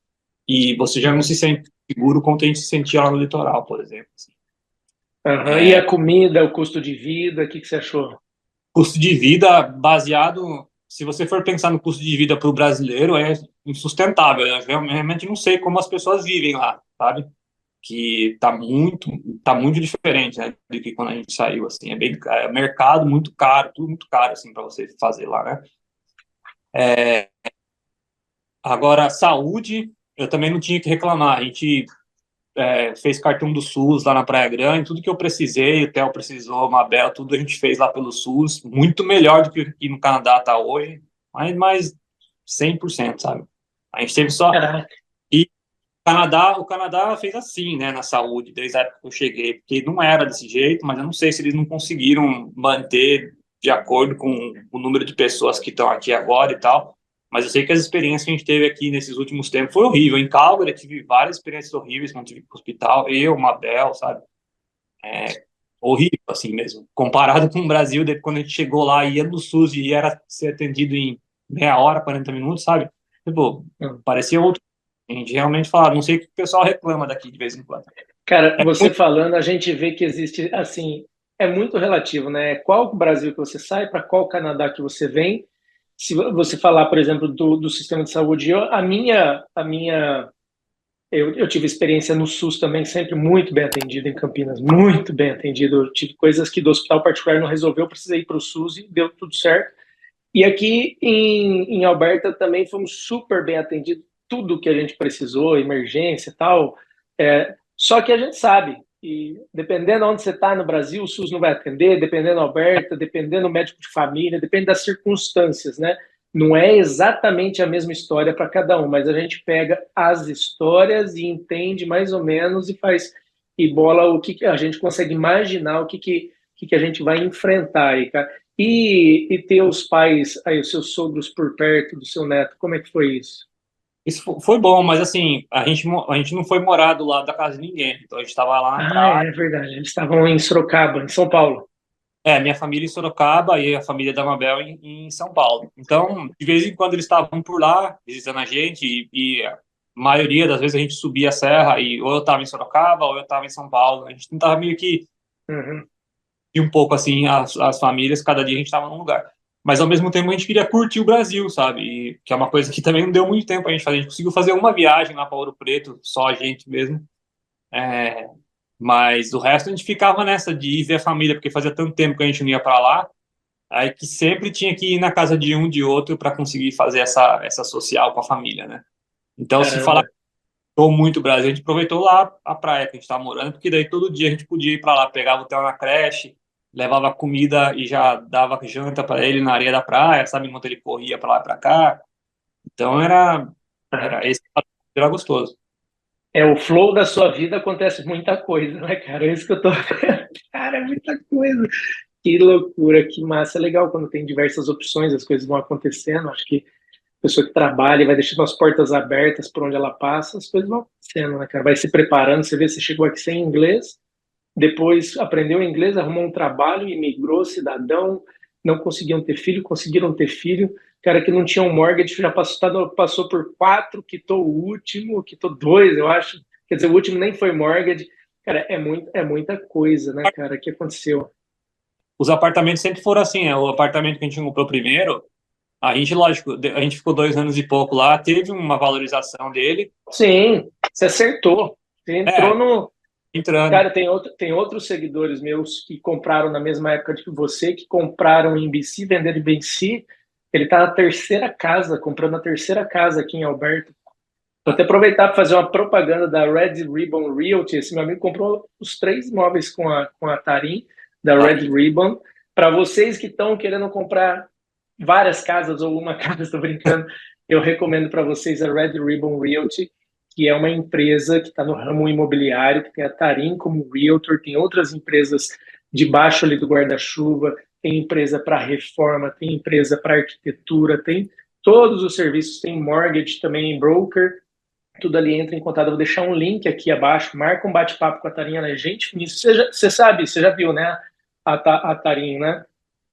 E você já não se sente seguro como a gente se sentia lá no litoral, por exemplo. Assim. Uhum. E a comida, o custo de vida, o que que você achou? Custo de vida baseado. Se você for pensar no custo de vida para o brasileiro, é insustentável. Eu realmente não sei como as pessoas vivem lá, sabe? Que tá muito diferente, né, do que quando a gente saiu, assim, mercado muito caro, tudo muito caro, assim, para você fazer lá, né. Agora, saúde, eu também não tinha que reclamar, a gente fez cartão do SUS lá na Praia Grande, tudo que eu precisei, o Theo precisou, o Mabel, tudo a gente fez lá pelo SUS, muito melhor do que aqui no Canadá tá hoje, mas mais 100%, sabe. A gente teve só... Caraca. O Canadá fez assim, né, na saúde, desde a época que eu cheguei, porque não era desse jeito, mas eu não sei se eles não conseguiram manter de acordo com o número de pessoas que estão aqui agora e tal. Mas eu sei que as experiências que a gente teve aqui nesses últimos tempos foi horrível. Em Calgary, eu tive várias experiências horríveis quando tive que ir pro hospital. Eu, Mabel, sabe? Horrível, assim mesmo. Comparado com o Brasil, quando a gente chegou lá, ia no SUS e era ser atendido em meia hora, 40 minutos, sabe? Tipo, parecia outro. A gente realmente fala, não sei o que o pessoal reclama daqui de vez em quando. Cara, você falando, a gente vê que existe, assim, é muito relativo, né? Qual Brasil que você sai, para qual Canadá que você vem. Se você falar, por exemplo, do sistema de saúde, eu tive experiência no SUS também, sempre muito bem atendido em Campinas, muito bem atendido. Eu tive coisas que do hospital particular não resolveu, eu precisei ir para o SUS e deu tudo certo. E aqui em Alberta também fomos super bem atendidos, tudo que a gente precisou, emergência e tal. Só que a gente sabe, e dependendo de onde você está no Brasil, o SUS não vai atender, dependendo da Alberta, dependendo do médico de família, depende das circunstâncias, né? Não é exatamente a mesma história para cada um, mas a gente pega as histórias e entende mais ou menos e faz e bola o que a gente consegue imaginar o que a gente vai enfrentar aí, cara. E ter os pais, aí, os seus sogros por perto do seu neto, como é que foi isso? Isso foi bom, mas assim, a gente não foi morar do lado da casa de ninguém. Então a gente estava lá na Ah, praia. é verdade. Eles estavam em Sorocaba, em São Paulo. Minha família em Sorocaba e a família da Mabel em São Paulo. Então, de vez em quando eles estavam por lá, visitando a gente, e a maioria das vezes a gente subia a serra, e ou eu estava em Sorocaba, ou eu estava em São Paulo. A gente tentava meio que Uhum. ir um pouco assim, as famílias, cada dia a gente estava num lugar. Mas, ao mesmo tempo, a gente queria curtir o Brasil, sabe? E, que é uma coisa que também não deu muito tempo a gente fazer. A gente conseguiu fazer uma viagem lá para Ouro Preto, só a gente mesmo. É, mas o resto a gente ficava nessa de ir ver a família, porque fazia tanto tempo que a gente não ia para lá, aí que sempre tinha que ir na casa de um de outro para conseguir fazer essa social com a família, né? Então, se falar Caramba. que aproveitou muito o Brasil, a gente aproveitou lá a praia que a gente estava morando, porque daí todo dia a gente podia ir para lá, pegava o hotel na creche, levava comida e já dava janta para ele na areia da praia, sabe, enquanto ele corria para lá e para cá. Então Aham. esse era gostoso. O flow da sua vida acontece muita coisa, né, cara? É isso que eu tô vendo. Cara, é muita coisa. Que loucura, que massa. É legal quando tem diversas opções, as coisas vão acontecendo. Acho que a pessoa que trabalha e vai deixando as portas abertas por onde ela passa, as coisas vão acontecendo, né, cara? Vai se preparando. Você vê, você chegou aqui sem inglês, depois aprendeu inglês, arrumou um trabalho, imigrou, cidadão, não conseguiam ter filho, conseguiram ter filho. Cara que não tinha um mortgage já passou por quatro, quitou o último, quitou dois, eu acho. Quer dizer, o último nem foi mortgage. Cara, é muita coisa, né, cara, que aconteceu. Os apartamentos sempre foram assim, né? O apartamento que a gente comprou primeiro, a gente, lógico, a gente ficou 2 anos e pouco lá, teve uma valorização dele, Sim, você acertou. Você é, entrou no. entrando. Cara, tem outros seguidores meus que compraram na mesma época que você, que compraram em BC, venderam em BC. Ele tá na terceira casa, comprando a terceira casa aqui em Alberta. Vou até aproveitar para fazer uma propaganda da Red Ribbon Realty. Esse meu amigo comprou os três imóveis com a Tarim, da Tá Red aí. Ribbon. Para vocês que estão querendo comprar várias casas ou uma casa, estou brincando, eu recomendo para vocês a Red Ribbon Realty, que é uma empresa que está no ramo imobiliário, que tem a Tarim como realtor, tem outras empresas debaixo ali do guarda-chuva, tem empresa para reforma, tem empresa para arquitetura, tem todos os serviços, tem mortgage também, broker, tudo ali entra em contato. Eu vou deixar um link aqui abaixo, marca um bate-papo com a Tarinha, né? Gente finíssima. Você sabe, você já viu, né? A Tarinha, né?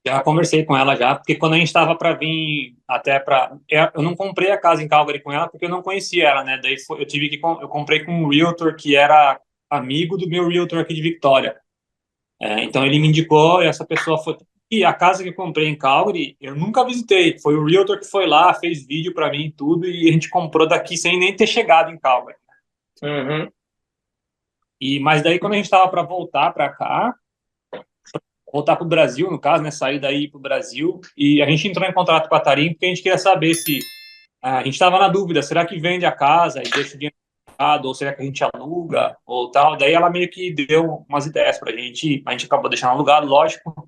Já conversei com ela já, porque quando a gente estava para vir até para. Eu não comprei a casa em Calgary com ela porque eu não conhecia ela, né? Daí eu tive que. Eu comprei com um realtor que era amigo do meu realtor aqui de Victoria. Então ele me indicou, e essa pessoa foi. E a casa que eu comprei em Calgary, eu nunca visitei. Foi o realtor que foi lá, fez vídeo para mim e tudo, e a gente comprou daqui sem nem ter chegado em Calgary. Uhum. Mas daí quando a gente estava para voltar para cá, voltar para o Brasil, no caso, né, sair daí para o Brasil, e a gente entrou em contato com a Tarim porque a gente queria saber se a gente estava na dúvida, será que vende a casa e deixa o dinheiro parado, ou será que a gente aluga, ou tal. Daí ela meio que deu umas ideias para a gente acabou deixando alugado, lógico,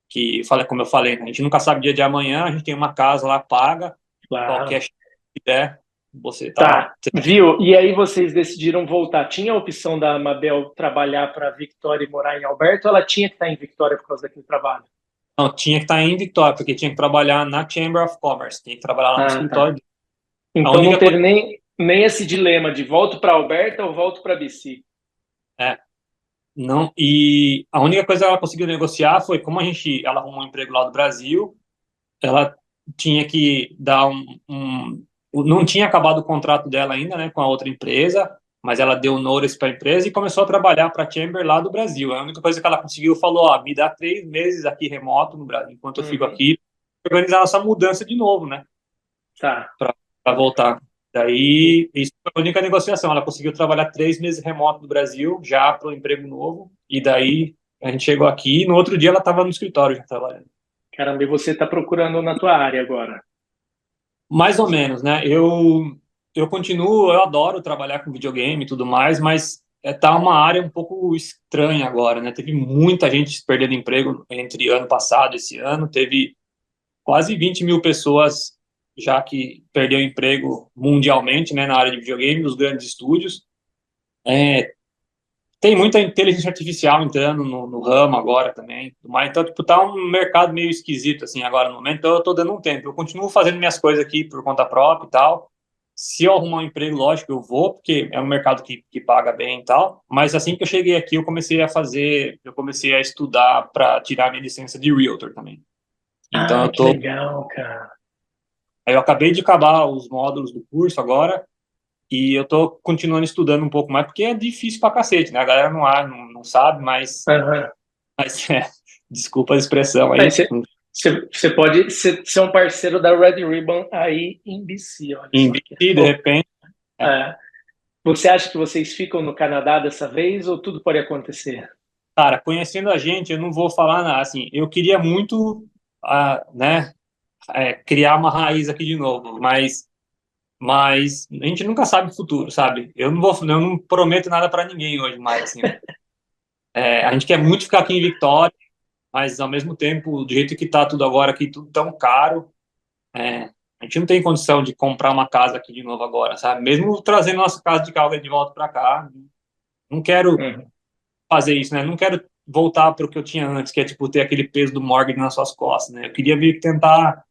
que falei, como eu falei, né, a gente nunca sabe o dia de amanhã, a gente tem uma casa lá paga, Claro. qualquer chance que der, você tá. Tá, viu? E aí vocês decidiram voltar. Tinha a opção da Mabel trabalhar para Victoria e morar em Alberta, ou ela tinha que estar em Victoria por causa daquele trabalho? Não, tinha que estar em Vitória, porque tinha que trabalhar na Chamber of Commerce, tinha que trabalhar lá no Ah, tá. escritório. A Então não única teve coisa nem esse dilema de volto para Alberta ou volto para BC. é, não, e a única coisa que ela conseguiu negociar foi como ela arrumou um emprego lá do Brasil, ela tinha que dar não tinha acabado o contrato dela ainda, né, com a outra empresa, mas ela deu notice para a empresa e começou a trabalhar para a Chamber lá do Brasil. A única coisa que ela conseguiu falou, ó, me dá 3 meses aqui remoto no Brasil, enquanto eu fico Uhum. aqui, organizar essa mudança de novo, né, Tá. para voltar. Daí, isso foi a única negociação. Ela conseguiu trabalhar 3 meses remoto no Brasil, já para o emprego novo, e daí a gente chegou aqui e no outro dia ela estava no escritório já trabalhando. Caramba, e você está procurando na tua área agora? Mais ou menos, né? Eu continuo, eu adoro trabalhar com videogame e tudo mais, mas tá uma área um pouco estranha agora, né? Teve muita gente perdendo emprego entre ano passado e esse ano, teve quase 20 mil pessoas já que perdeu emprego mundialmente, né, na área de videogame, dos grandes estúdios. É, tem muita inteligência artificial entrando no ramo agora também, mas então tipo tá um mercado meio esquisito assim agora no momento. Então eu tô dando um tempo. Eu continuo fazendo minhas coisas aqui por conta própria e tal, Se eu arrumar um emprego, lógico, eu vou, porque é um mercado que paga bem e tal. Mas assim que eu cheguei aqui, eu comecei a estudar para tirar minha licença de Realtor também. Então Ah, que legal, cara. eu acabei de acabar os módulos do curso agora e eu tô continuando estudando um pouco mais, porque é difícil pra cacete, né? A galera não sabe, Aham. mas desculpa a expressão Aí aí. você pode ser um parceiro da Red Ribbon aí em BC, olha só. Investir, de Pô, repente. É. é. Você acha que vocês ficam no Canadá dessa vez ou tudo pode acontecer? Cara, conhecendo a gente, eu não vou falar nada. Assim, eu queria muito, né, criar uma raiz aqui de novo, mas a gente nunca sabe o futuro, sabe? Eu não prometo nada para ninguém hoje, mas assim, a gente quer muito ficar aqui em Victoria, mas ao mesmo tempo, do jeito que tá tudo agora aqui, tudo tão caro, é, a gente não tem condição de comprar uma casa aqui de novo agora, sabe? Mesmo trazendo nossa casa de Calgary de volta para cá, não quero Uhum. fazer isso, né? Não quero voltar para o que eu tinha antes, que é tipo ter aquele peso do mortgage nas suas costas, né? Eu queria vir tentar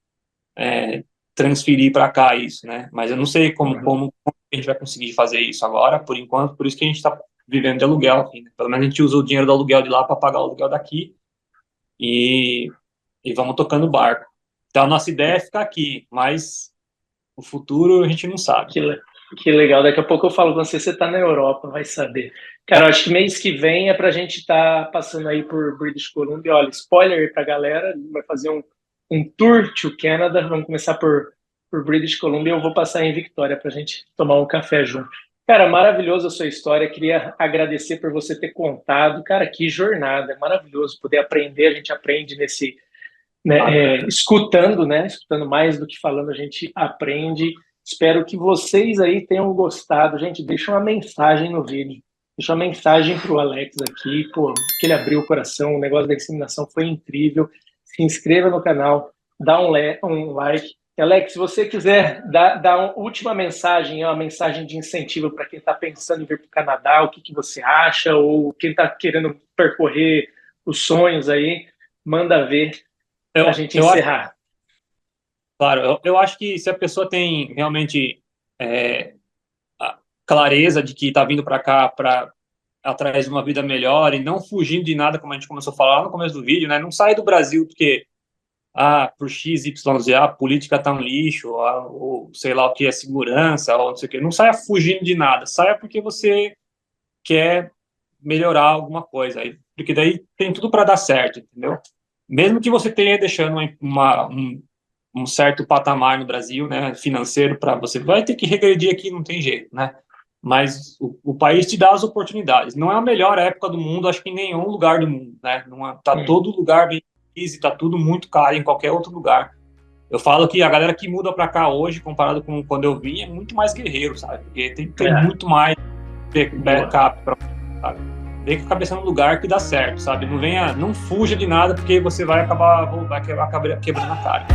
transferir para cá isso, né? Mas eu não sei Uhum. como a gente vai conseguir fazer isso agora, por enquanto, por isso que a gente está vivendo de aluguel aqui, né? Pelo menos a gente usa o dinheiro do aluguel de lá para pagar o aluguel daqui e, e vamos tocando o barco. Então, a nossa ideia é ficar aqui, mas o futuro a gente não sabe. Que, le- que legal. Daqui a pouco eu falo com você, você está na Europa, vai saber. Cara, eu acho que mês que vem é para a gente estar passando aí por British Columbia. Olha, spoiler aí para a galera, vai fazer um tour to Canada. Vamos começar por British Columbia. Eu vou passar em Victoria para a gente tomar um café junto. Cara, maravilhosa a sua história. Queria agradecer por você ter contado. Cara, que jornada. É maravilhoso poder aprender. A gente aprende nesse, né, escutando, né? Escutando mais do que falando, a gente aprende. Espero que vocês aí tenham gostado. Gente, deixa uma mensagem no vídeo. Deixa uma mensagem para o Alex aqui, pô, que ele abriu o coração, o negócio da disseminação foi incrível. Se inscreva no canal, dá um like. Alex, se você quiser dar uma última mensagem, uma mensagem de incentivo para quem está pensando em vir para o Canadá, o que, que você acha, ou quem está querendo percorrer os sonhos aí, manda ver para a gente Eu acho, encerrar. claro, eu acho que se a pessoa tem realmente é, a clareza de que está vindo para cá para atrás de uma vida melhor e não fugindo de nada, como a gente começou a falar lá no começo do vídeo, né? Não sai do Brasil porque, por X, Y, Z, a política tá um lixo, ou sei lá o que é segurança, ou não sei o que. Não saia fugindo de nada, saia porque você quer melhorar alguma coisa, porque daí tem tudo para dar certo, entendeu? Mesmo que você tenha deixando um certo patamar no Brasil, né, financeiro, para você vai ter que regredir aqui, não tem jeito, né? Mas o país te dá as oportunidades. Não é a melhor época do mundo, acho que em nenhum lugar do mundo, né? Não é, tá todo lugar bem crise, tá tudo muito caro em qualquer outro lugar. Eu falo que a galera que muda para cá hoje, comparado com quando eu vim, é muito mais guerreiro, sabe? Porque tem muito mais backup para, sabe? Vem com a cabeça no lugar que dá certo, sabe? Não fuja de nada porque você vai acabar quebrando a cara.